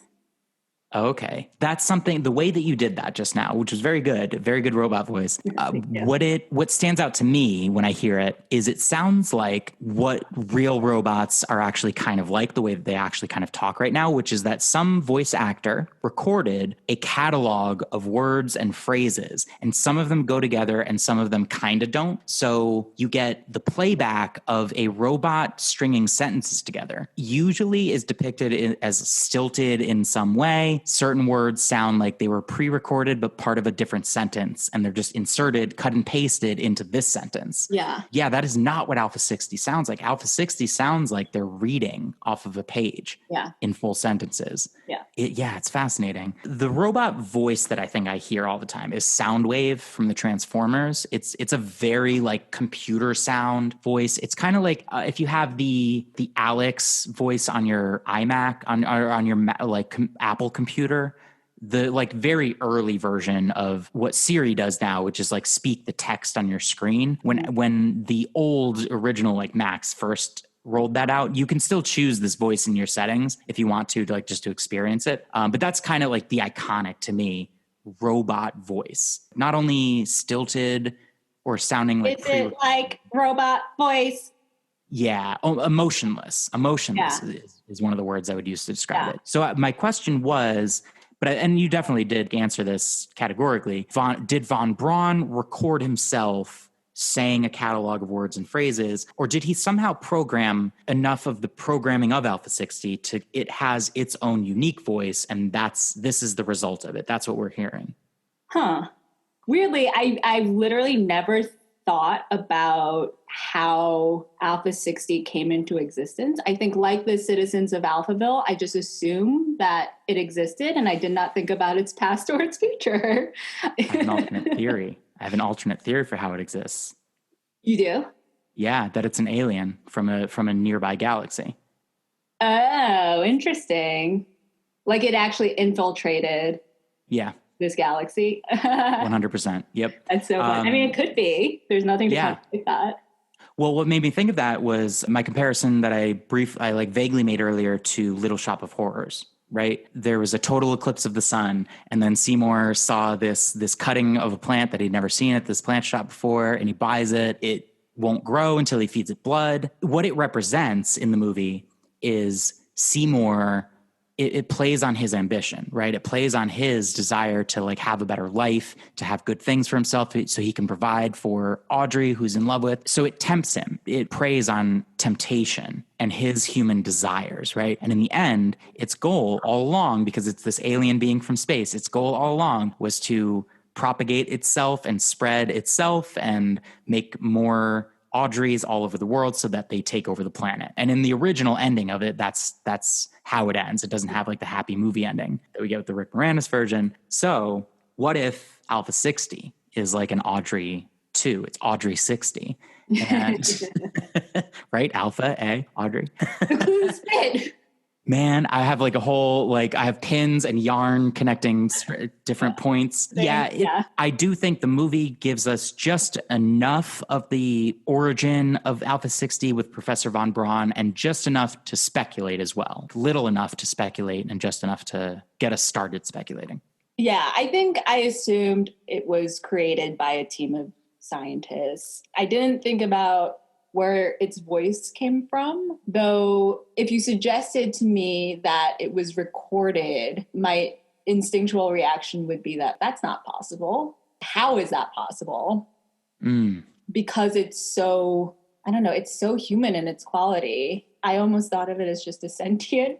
S1: Okay. That's something, the way that you did that just now, which was very good robot voice. What stands out to me when I hear it is it sounds like what real robots are actually kind of like, the way that they actually kind of talk right now, which is that some voice actor recorded a catalog of words and phrases, and some of them go together and some of them kind of don't. So you get the playback of a robot stringing sentences together, usually is depicted as stilted in some way. why certain words sound like they were pre-recorded but part of a different sentence, and they're just inserted, cut and pasted into this sentence. Yeah, that is not what Alpha 60 sounds like. Alpha 60 sounds like they're reading off of a page in full sentences. It's fascinating. The robot voice that I think I hear all the time is Soundwave from the Transformers. It's a very like computer sound voice. It's kind of like if you have the Alex voice on your iMac, on your Apple computer, the like very early version of what Siri does now, which is like speak the text on your screen. When the old original like Macs first rolled that out, you can still choose this voice in your settings if you want to like just to experience it. But that's kind of like the iconic to me robot voice, not only stilted or sounding like.
S3: Is it like robot voice?
S1: Yeah. Emotionless. Emotionless is one of the words I would use to describe it. So my question was, and you definitely did answer this categorically. Did Von Braun record himself saying a catalog of words and phrases, or did he somehow program enough of the programming of Alpha 60 to it has its own unique voice, and this is the result of it? That's what we're hearing.
S3: Weirdly, I literally never thought about how Alpha 60 came into existence. I think like the citizens of Alphaville, I just assumed that it existed and I did not think about its past or its future.
S1: I have an alternate theory for how it exists.
S3: You do?
S1: Yeah, that it's an alien from a nearby galaxy.
S3: Oh, interesting. Like it actually infiltrated this galaxy.
S1: 100%. Yep.
S3: That's so fun. I mean, it could be. There's nothing to contradict that.
S1: Well, what made me think of that was my comparison that I vaguely made earlier to Little Shop of Horrors, right? There was a total eclipse of the sun, and then Seymour saw this cutting of a plant that he'd never seen at this plant shop before, and he buys it. It won't grow until he feeds it blood. What it represents in the movie is Seymour. It plays on his ambition, right? It plays on his desire to like have a better life, to have good things for himself so he can provide for Audrey, who's in love with. So it tempts him. It preys on temptation and his human desires, right? And in the end, its goal all along, because it's this alien being from space, its goal all along was to propagate itself and spread itself and make more Audreys all over the world so that they take over the planet. And in the original ending of it, that's how it ends. It doesn't have like the happy movie ending that we get with the Rick Moranis version. So what if Alpha 60 is like an Audrey 2? It's Audrey 60. And right? Alpha, A, Audrey.
S3: Who's it?
S1: Man, I have like a whole, I have pins and yarn connecting different points. I do think the movie gives us just enough of the origin of Alpha 60 with Professor Von Braun and just enough to speculate as well. Little enough to speculate and just enough to get us started speculating.
S3: Yeah, I think I assumed it was created by a team of scientists. I didn't think about where its voice came from, though if you suggested to me that it was recorded, my instinctual reaction would be that that's not possible. How is that possible? Because it's so, I don't know, it's so human in its quality. I almost thought of it as just a sentient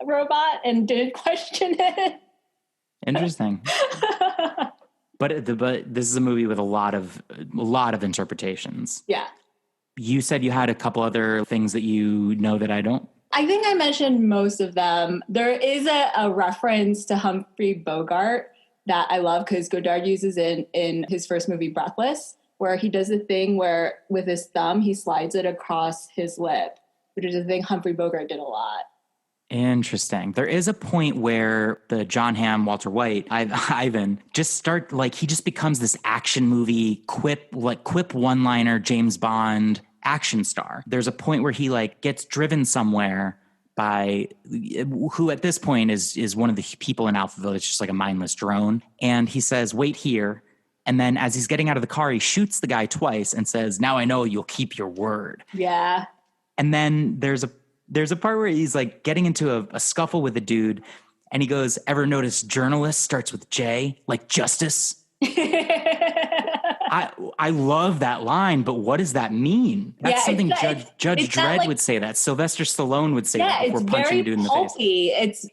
S3: robot and didn't question it.
S1: Interesting. But this is a movie with a lot of interpretations.
S3: Yeah.
S1: You said you had a couple other things that you know that I don't.
S3: I think I mentioned most of them. There is a reference to Humphrey Bogart that I love because Godard uses in his first movie, Breathless, where he does the thing where with his thumb, he slides it across his lip, which is a thing Humphrey Bogart did a lot.
S1: Interesting. There is a point where the John Hamm, Walter White, Ivan, he just becomes this action movie quip one-liner James Bond action star. There's a point where he gets driven somewhere by who at this point is one of the people in Alphaville. It's just like a mindless drone. And he says, wait here. And then as he's getting out of the car, he shoots the guy twice and says, now I know you'll keep your word.
S3: Yeah.
S1: And then there's a part where he's getting into a scuffle with a dude, and he goes, ever notice journalist starts with J, like justice? I love that line, but what does that mean? That's something Judge Dredd would say that. Sylvester Stallone would say that before punching a dude in the face.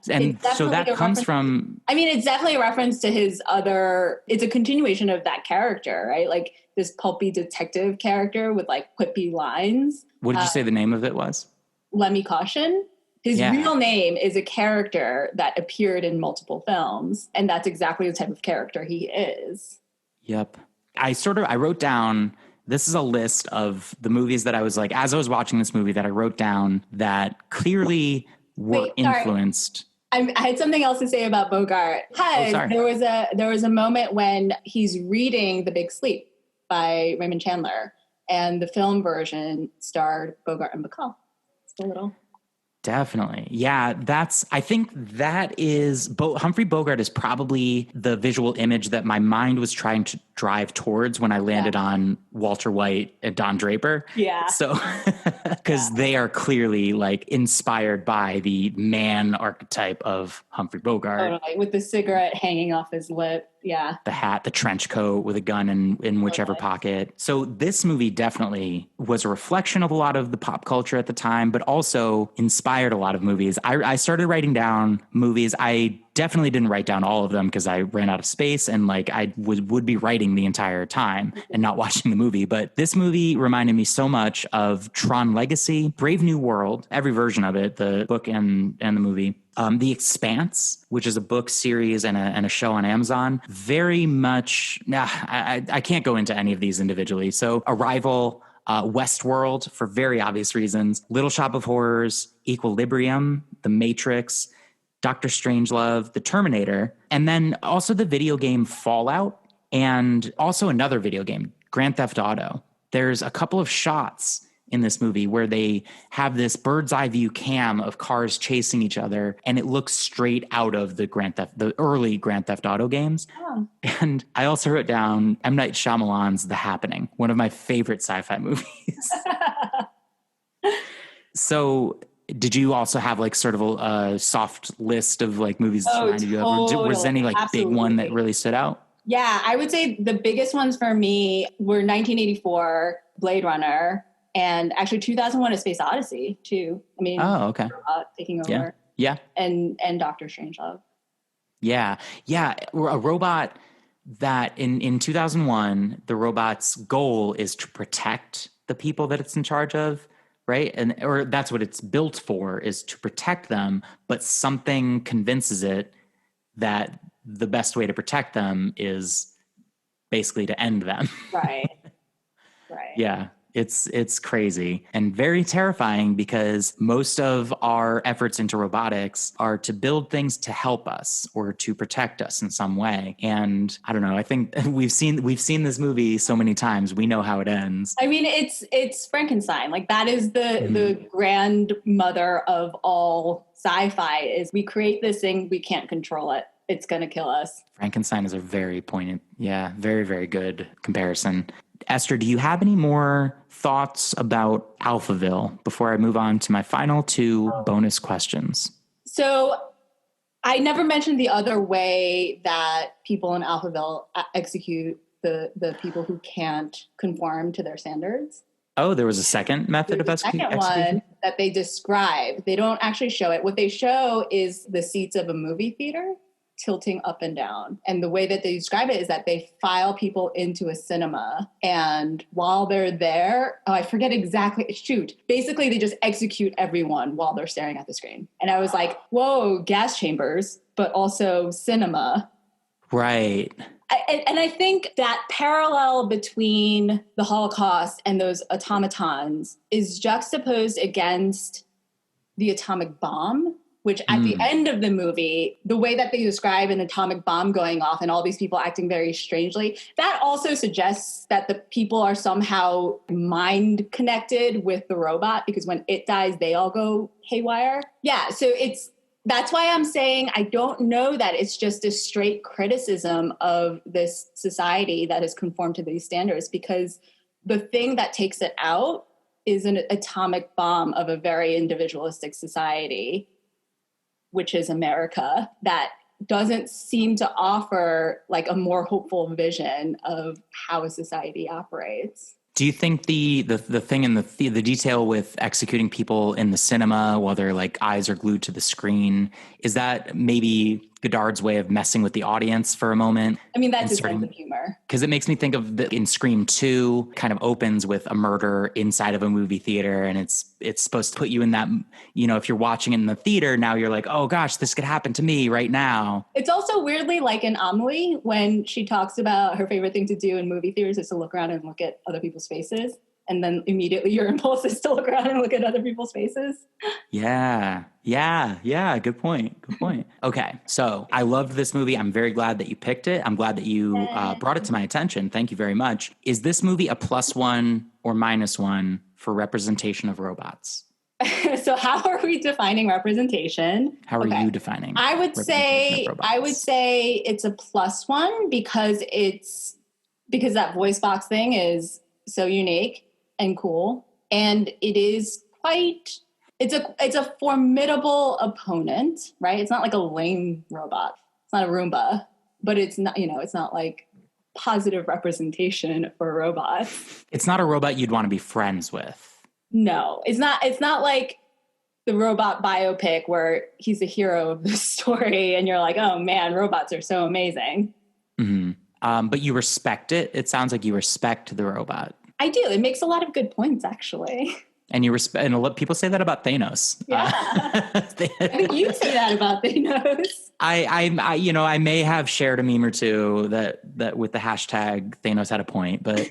S1: And so that comes from...
S3: I mean, it's definitely a reference to his other... It's a continuation of that character, right? Like this pulpy detective character with like quippy lines.
S1: What did you say the name of it was?
S3: Lemmy Caution. His real name is a character that appeared in multiple films, and that's exactly the type of character he is.
S1: Yep. I wrote down, this is a list of the movies that I was like, as I was watching this movie, that I wrote down that clearly were influenced.
S3: I had something else to say about Bogart. There was a moment when he's reading The Big Sleep by Raymond Chandler, and the film version starred Bogart and Bacall. Just a little...
S1: Definitely. Yeah, I think that is, Humphrey Bogart is probably the visual image that my mind was trying to drive towards when I landed on Walter White and Don Draper.
S3: Yeah.
S1: So, because they are clearly like inspired by the man archetype of Humphrey Bogart.
S3: Totally. With the cigarette hanging off his lip. Yeah.
S1: The hat, the trench coat with a gun in whichever pocket. So this movie definitely was a reflection of a lot of the pop culture at the time, but also inspired a lot of movies. I started writing down movies. I definitely didn't write down all of them because I ran out of space, and like I would be writing the entire time and not watching the movie. But this movie reminded me so much of Tron Legacy, Brave New World, every version of it, the book and the movie. The Expanse, which is a book series and a show on Amazon, very much, I can't go into any of these individually. So Arrival, Westworld, for very obvious reasons, Little Shop of Horrors, Equilibrium, The Matrix, Doctor Strangelove, The Terminator, and then also the video game Fallout, and also another video game, Grand Theft Auto. There's a couple of shots in this movie where they have this bird's eye view cam of cars chasing each other, and it looks straight out of the early Grand Theft Auto games. Oh. And I also wrote down M. Night Shyamalan's The Happening, one of my favorite sci-fi movies. So did you also have like sort of a soft list of like movies that reminded you of? Or was there any like big one that really stood out?
S3: Yeah, I would say the biggest ones for me were 1984, Blade Runner, and actually 2001: A Space Odyssey too. I mean,
S1: okay,
S3: taking over.
S1: Yeah. And
S3: Doctor Strangelove.
S1: Yeah. A robot that in 2001, the robot's goal is to protect the people that it's in charge of, right? Or that's what it's built for, is to protect them. But something convinces it that the best way to protect them is basically to end them.
S3: Right.
S1: Yeah. It's crazy and very terrifying, because most of our efforts into robotics are to build things to help us or to protect us in some way. And I don't know, I think we've seen this movie so many times. We know how it ends.
S3: I mean, it's Frankenstein. Like that is the grandmother of all sci-fi, is we create this thing, we can't control it. It's going to kill us. Frankenstein
S1: is a very poignant, very, very good comparison. Esther, do you have any more thoughts about Alphaville before I move on to my final two bonus questions?
S3: So I never mentioned the other way that people in Alphaville execute the people who can't conform to their standards.
S1: Oh, there was a second method of execution?
S3: The second one that they describe. They don't actually show it. What they show is the seats of a movie theater tilting up and down. And the way that they describe it is that they file people into a cinema, and while they're there, I forget exactly, basically they just execute everyone while they're staring at the screen. And I was like, whoa, gas chambers, but also cinema.
S1: Right.
S3: And I think that parallel between the Holocaust and those automatons is juxtaposed against the atomic bomb, which at the end of the movie, the way that they describe an atomic bomb going off and all these people acting very strangely, that also suggests that the people are somehow mind connected with the robot, because when it dies, they all go haywire. Yeah, so that's why I'm saying I don't know that it's just a straight criticism of this society that has conformed to these standards, because the thing that takes it out is an atomic bomb of a very individualistic society, which is America, that doesn't seem to offer like a more hopeful vision of how a society operates.
S1: Do you think the thing in the detail with executing people in the cinema while their like eyes are glued to the screen, is that maybe Godard's way of messing with the audience for a moment?
S3: I mean, that's his sense of humor.
S1: Because it makes me think of in Scream 2, kind of opens with a murder inside of a movie theater, and it's supposed to put you in that, you know, if you're watching it in the theater, now you're like, oh gosh, this could happen to me right now.
S3: It's also weirdly like in Amelie, when she talks about her favorite thing to do in movie theaters is to look around and look at other people's faces. And then immediately your impulse is to look around and look at other people's faces.
S1: Yeah. Good point. Okay. So I loved this movie. I'm very glad that you picked it. I'm glad that you brought it to my attention. Thank you very much. Is this movie a +1 or -1 for representation of robots?
S3: So how are we defining representation?
S1: How are you defining?
S3: I would say it's a +1 because that voice box thing is so unique and cool, and it is quite, it's a formidable opponent, right? It's not like a lame robot. It's not a Roomba, but it's not, you know, it's not like positive representation for a robot.
S1: It's not a robot you'd want to be friends with.
S3: No, it's not like the robot biopic where he's the hero of the story and you're like, oh man, robots are so amazing.
S1: Mm-hmm. But you respect it. It sounds like you respect the robot.
S3: I do. It makes a lot of good points, actually.
S1: And you respect, and a lot people say that about Thanos.
S3: Yeah. I think you say that about Thanos.
S1: I may have shared a meme or two that with the hashtag Thanos had a point, but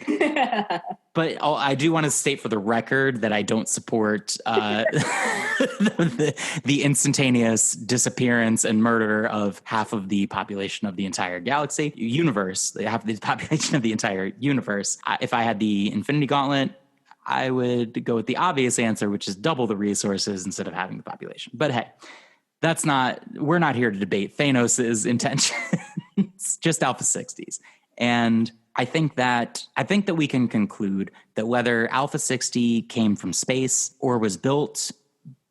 S1: I do want to state for the record that I don't support the instantaneous disappearance and murder of half of the population of the entire universe, half of the population of the entire universe. If I had the Infinity Gauntlet, I would go with the obvious answer, which is double the resources instead of having the population. But hey, we're not here to debate Thanos' intentions, just Alpha 60s. And I think that we can conclude that whether Alpha 60 came from space or was built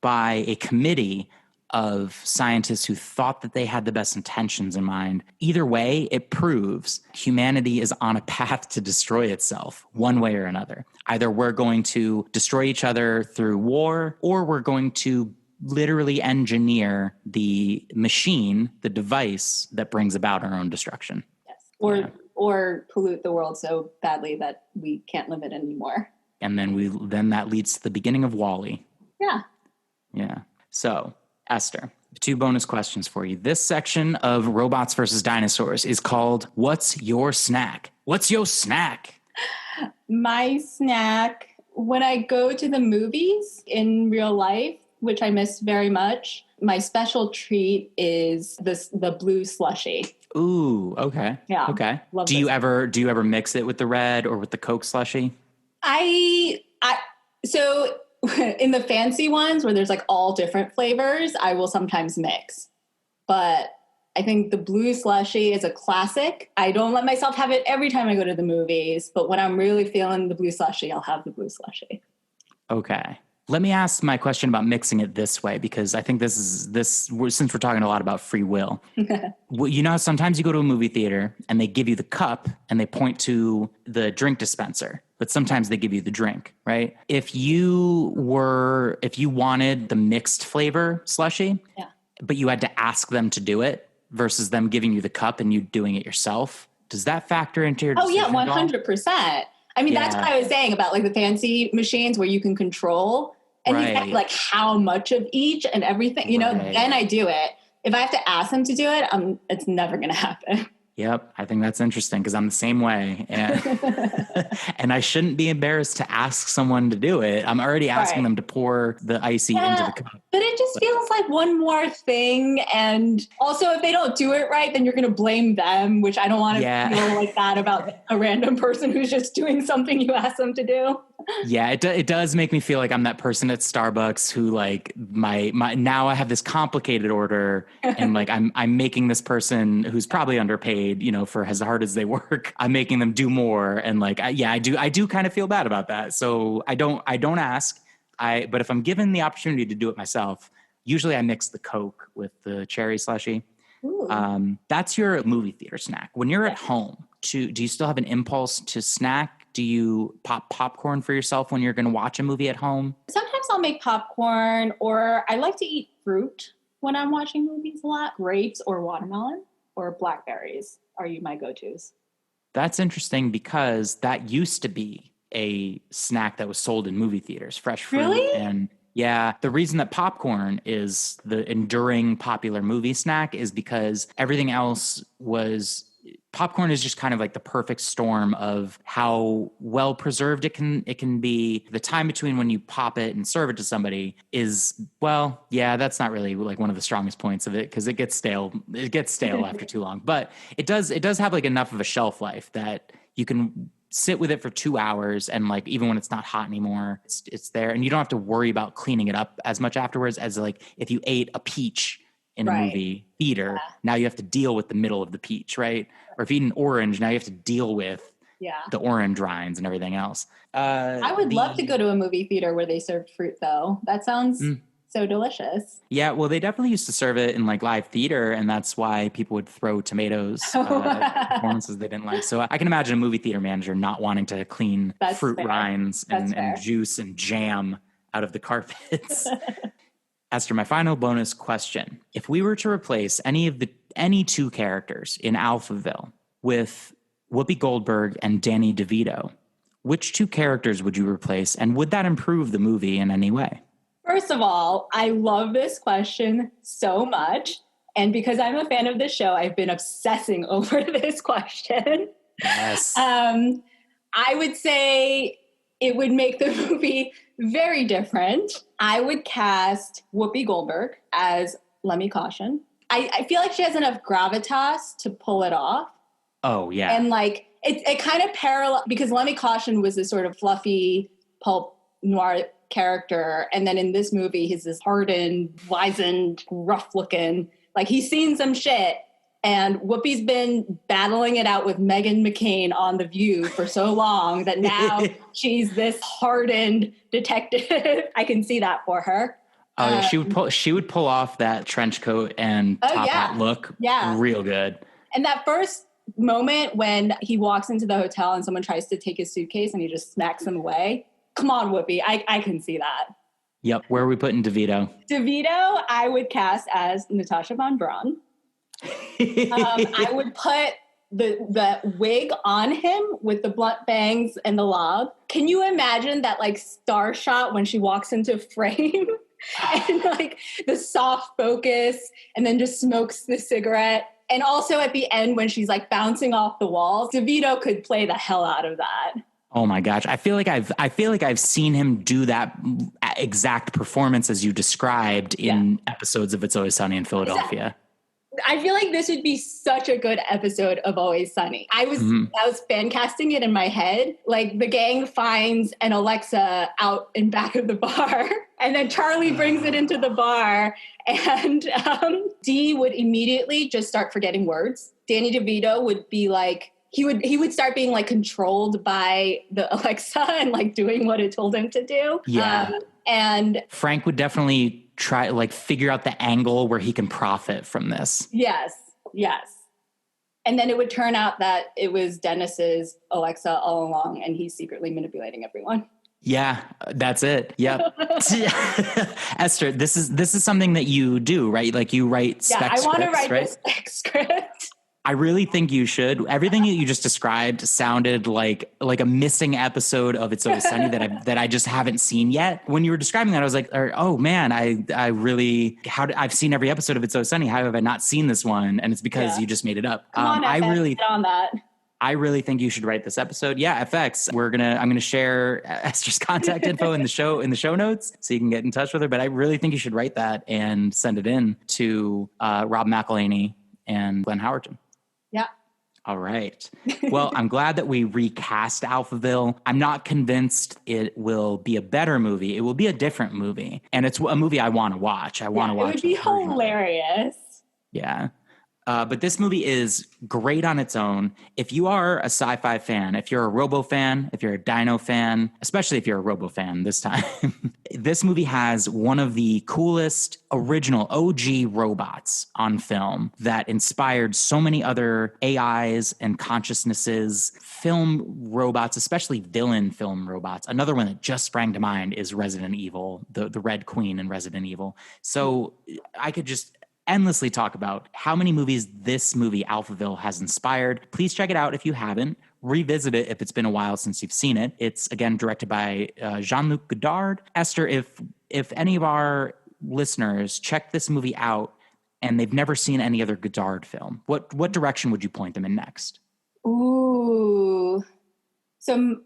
S1: by a committee of scientists who thought that they had the best intentions in mind, either way, it proves humanity is on a path to destroy itself one way or another. Either we're going to destroy each other through war, or we're going to literally engineer the machine, the device that brings about our own destruction.
S3: Yes. Or pollute the world so badly that we can't live it anymore.
S1: And then that leads to the beginning of WALL-E. Yeah. So, Esther, 2 bonus questions for you. This section of Robots versus Dinosaurs is called What's Your Snack? What's your snack?
S3: My snack, when I go to the movies in real life, which I miss very much, my special treat is the blue slushie.
S1: Ooh, okay.
S3: Yeah.
S1: Okay. Do you ever mix it with the red or with the Coke slushie?
S3: So in the fancy ones where there's like all different flavors, I will sometimes mix. But I think the blue slushie is a classic. I don't let myself have it every time I go to the movies, but when I'm really feeling the blue slushie, I'll have the blue slushie. Okay.
S1: Let me ask my question about mixing it this way, because I think this since we're talking a lot about free will. Well, you know, sometimes you go to a movie theater and they give you the cup and they point to the drink dispenser, but sometimes they give you the drink, right? If you wanted the mixed flavor slushie, but you had to ask them to do it versus them giving you the cup and you doing it yourself, does that factor into your decision?
S3: Oh yeah, 100%. I mean, that's what I was saying about like the fancy machines where you can control and you get like how much of each and everything, you know, then I do it. If I have to ask them to do it, it's never going to happen.
S1: Yep. I think that's interesting because I'm the same way. And I shouldn't be embarrassed to ask someone to do it. I'm already asking them to pour the icy into the cup.
S3: But it just feels like one more thing. And also if they don't do it right, then you're going to blame them, which I don't want to feel like that about a random person who's just doing something you ask them to do.
S1: Yeah, it does make me feel like I'm that person at Starbucks who like my now I have this complicated order and like I'm making this person who's probably underpaid, you know, for as hard as they work. I'm making them do more, and like I do kind of feel bad about that. So I don't ask. But if I'm given the opportunity to do it myself, usually I mix the Coke with the cherry slushie.
S3: Ooh.
S1: That's your movie theater snack. When you're at home, do you still have an impulse to snack? Do you pop popcorn for yourself when you're going to watch a movie at home?
S3: Sometimes I'll make popcorn, or I like to eat fruit when I'm watching movies a lot. Grapes or watermelon or blackberries are my go-tos.
S1: That's interesting because that used to be a snack that was sold in movie theaters, fresh fruit.
S3: Really?
S1: And yeah, the reason that popcorn is the enduring popular movie snack is because everything else was popcorn is just kind of like the perfect storm of how well preserved it can be. The time between when you pop it and serve it to somebody is, well, yeah, that's not really like one of the strongest points of it because it gets stale. It gets stale after too long, but it does have like enough of a shelf life that you can sit with it for 2 hours, and like even when it's not hot anymore, it's there, and you don't have to worry about cleaning it up as much afterwards as like if you ate a peach in a movie theater. Now you have to deal with the middle of the peach, right? Or if you eat an orange, now you have to deal with the orange rinds and everything else.
S3: I would love to go to a movie theater where they served fruit, though. That sounds so delicious.
S1: Yeah, well, they definitely used to serve it in like live theater, and that's why people would throw tomatoes at performances they didn't like. So I can imagine a movie theater manager not wanting to clean fruit rinds and juice and jam out of the carpets. Esther, my final bonus question. If we were to replace any two characters in Alphaville with Whoopi Goldberg and Danny DeVito, which two characters would you replace, and would that improve the movie in any way?
S3: First of all, I love this question so much. And because I'm a fan of this show, I've been obsessing over this question.
S1: Yes.
S3: I would say it would make the movie very different. I would cast Whoopi Goldberg as Lemmy Caution. I feel like she has enough gravitas to pull it off.
S1: Oh, yeah.
S3: And like, it kind of parallel, because Lemmy Caution was this sort of fluffy pulp noir character. And then in this movie, he's this hardened, wizened, rough looking, like he's seen some shit. And Whoopi's been battling it out with Meghan McCain on The View for so long that now she's this hardened detective. I can see that for her.
S1: Oh, yeah, she would pull off that trench coat and top hat look real good.
S3: And that first moment when he walks into the hotel and someone tries to take his suitcase and he just smacks him away. Come on, Whoopi. I can see that.
S1: Yep. Where are we putting DeVito?
S3: DeVito, I would cast as Natasha Von Braun. I would put the wig on him with the blunt bangs and the lob. Can you imagine that like star shot when she walks into frame and like the soft focus and then just smokes the cigarette? And also at the end when she's like bouncing off the walls, DeVito could play the hell out of that.
S1: Oh my gosh. I feel like I've seen him do that exact performance as you described in episodes of It's Always Sunny in Philadelphia.
S3: I feel like this would be such a good episode of Always Sunny. I was fan casting it in my head. Like the gang finds an Alexa out in back of the bar, and then Charlie brings it into the bar, and Dee would immediately just start forgetting words. Danny DeVito would be like, he would start being like controlled by the Alexa and like doing what it told him to do.
S1: Yeah.
S3: And
S1: Frank would definitely try like figure out the angle where he can profit from this.
S3: Yes. And then it would turn out that it was Dennis's Alexa all along and he's secretly manipulating everyone.
S1: Yeah, that's it. Yep. Esther, this is something that you do, right? Like you write spec scripts,
S3: I want to write
S1: right?
S3: the spec script.
S1: I really think you should. Everything that you just described sounded like a missing episode of It's Always Sunny that I just haven't seen yet. When you were describing that, I was like, oh man, I've seen every episode of It's Always Sunny. How have I not seen this one? And it's because you just made it up.
S3: Come on, FX, get on that.
S1: I really think you should write this episode. Yeah, FX. I'm gonna share Esther's contact info in the show notes so you can get in touch with her. But I really think you should write that and send it in to Rob McElhaney and Glenn Howerton.
S3: Yeah.
S1: All right. Well, I'm glad that we recast Alphaville. I'm not convinced it will be a better movie. It will be a different movie. And it's a movie I want to watch. I want to watch.
S3: It would be hilarious.
S1: Yeah. But this movie is great on its own. If you are a sci-fi fan, if you're a Robo fan, if you're a Dino fan, especially if you're a Robo fan this time, this movie has one of the coolest original OG robots on film that inspired so many other AIs and consciousnesses, film robots, especially villain film robots. Another one that just sprang to mind is Resident Evil, the Red Queen in Resident Evil. So I could just endlessly talk about how many movies this movie Alphaville has inspired. Please check it out if you haven't. Revisit it if it's been a while since you've seen it. It's again directed by Jean-Luc Godard. Esther, if any of our listeners check this movie out and they've never seen any other Godard film, what direction would you point them in next?
S3: Ooh, so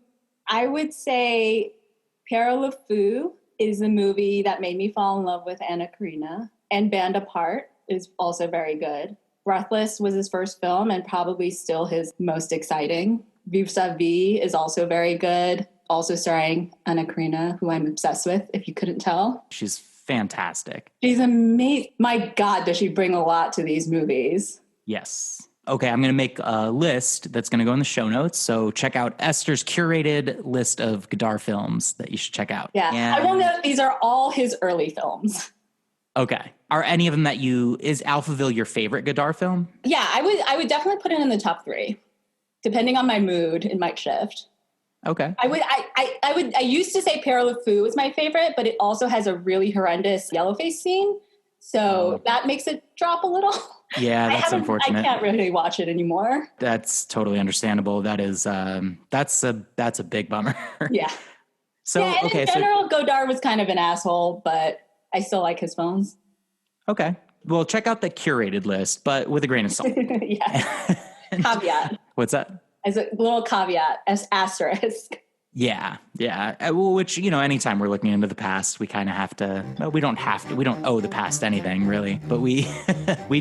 S3: I would say Père Le Fou is a movie that made me fall in love with Anna Karina. And Band Apart is also very good. Breathless was his first film and probably still his most exciting. Vive sa vie is also very good. Also starring Anna Karina, who I'm obsessed with, if you couldn't tell.
S1: She's fantastic.
S3: She's amazing. My God, does she bring a lot to these movies?
S1: Yes. Okay, I'm going to make a list that's going to go in the show notes. So check out Esther's curated list of Godard films that you should check out.
S3: Yeah, I will note these are all his early films.
S1: Okay. Are any of them is Alphaville your favorite Godard film?
S3: Yeah, I would definitely put it in the top 3. Depending on my mood, it might shift.
S1: Okay.
S3: I used to say Père Le Fou was my favorite, but it also has a really horrendous yellowface scene. So that makes it drop a little.
S1: Yeah, that's unfortunate.
S3: I can't really watch it anymore.
S1: That's totally understandable. That is that's a big bummer.
S3: Yeah.
S1: So
S3: yeah, and
S1: okay,
S3: in general, Godard was kind of an asshole, but I still like his films.
S1: Okay. Well, check out the curated list, but with a grain of salt.
S3: Yeah. Caveat.
S1: What's that?
S3: As a little caveat, as asterisk.
S1: Yeah. Well, which, anytime we're looking into the past, we kind of have to, well, we don't owe the past anything really, but we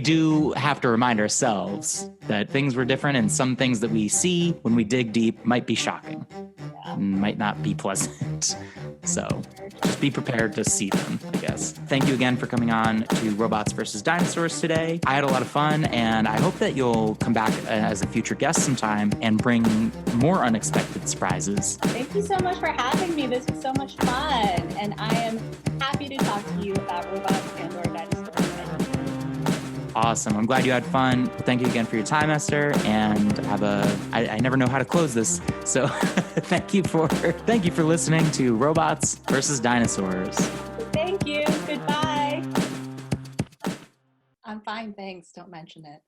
S1: do have to remind ourselves that things were different and some things that we see when we dig deep might be shocking and might not be pleasant. So just be prepared to see them, I guess. Thank you again for coming on to Robots versus Dinosaurs today. I had a lot of fun, and I hope that you'll come back as a future guest sometime and bring more unexpected surprises.
S3: Thank you so much for having me. This was so much fun, and I am happy to talk to you about robots and/or dinosaurs.
S1: Awesome. I'm glad you had fun. Thank you again for your time, Esther. And I never know how to close this. So thank you for listening to Robots versus Dinosaurs.
S3: Thank you. Goodbye. I'm fine. Thanks. Don't mention it.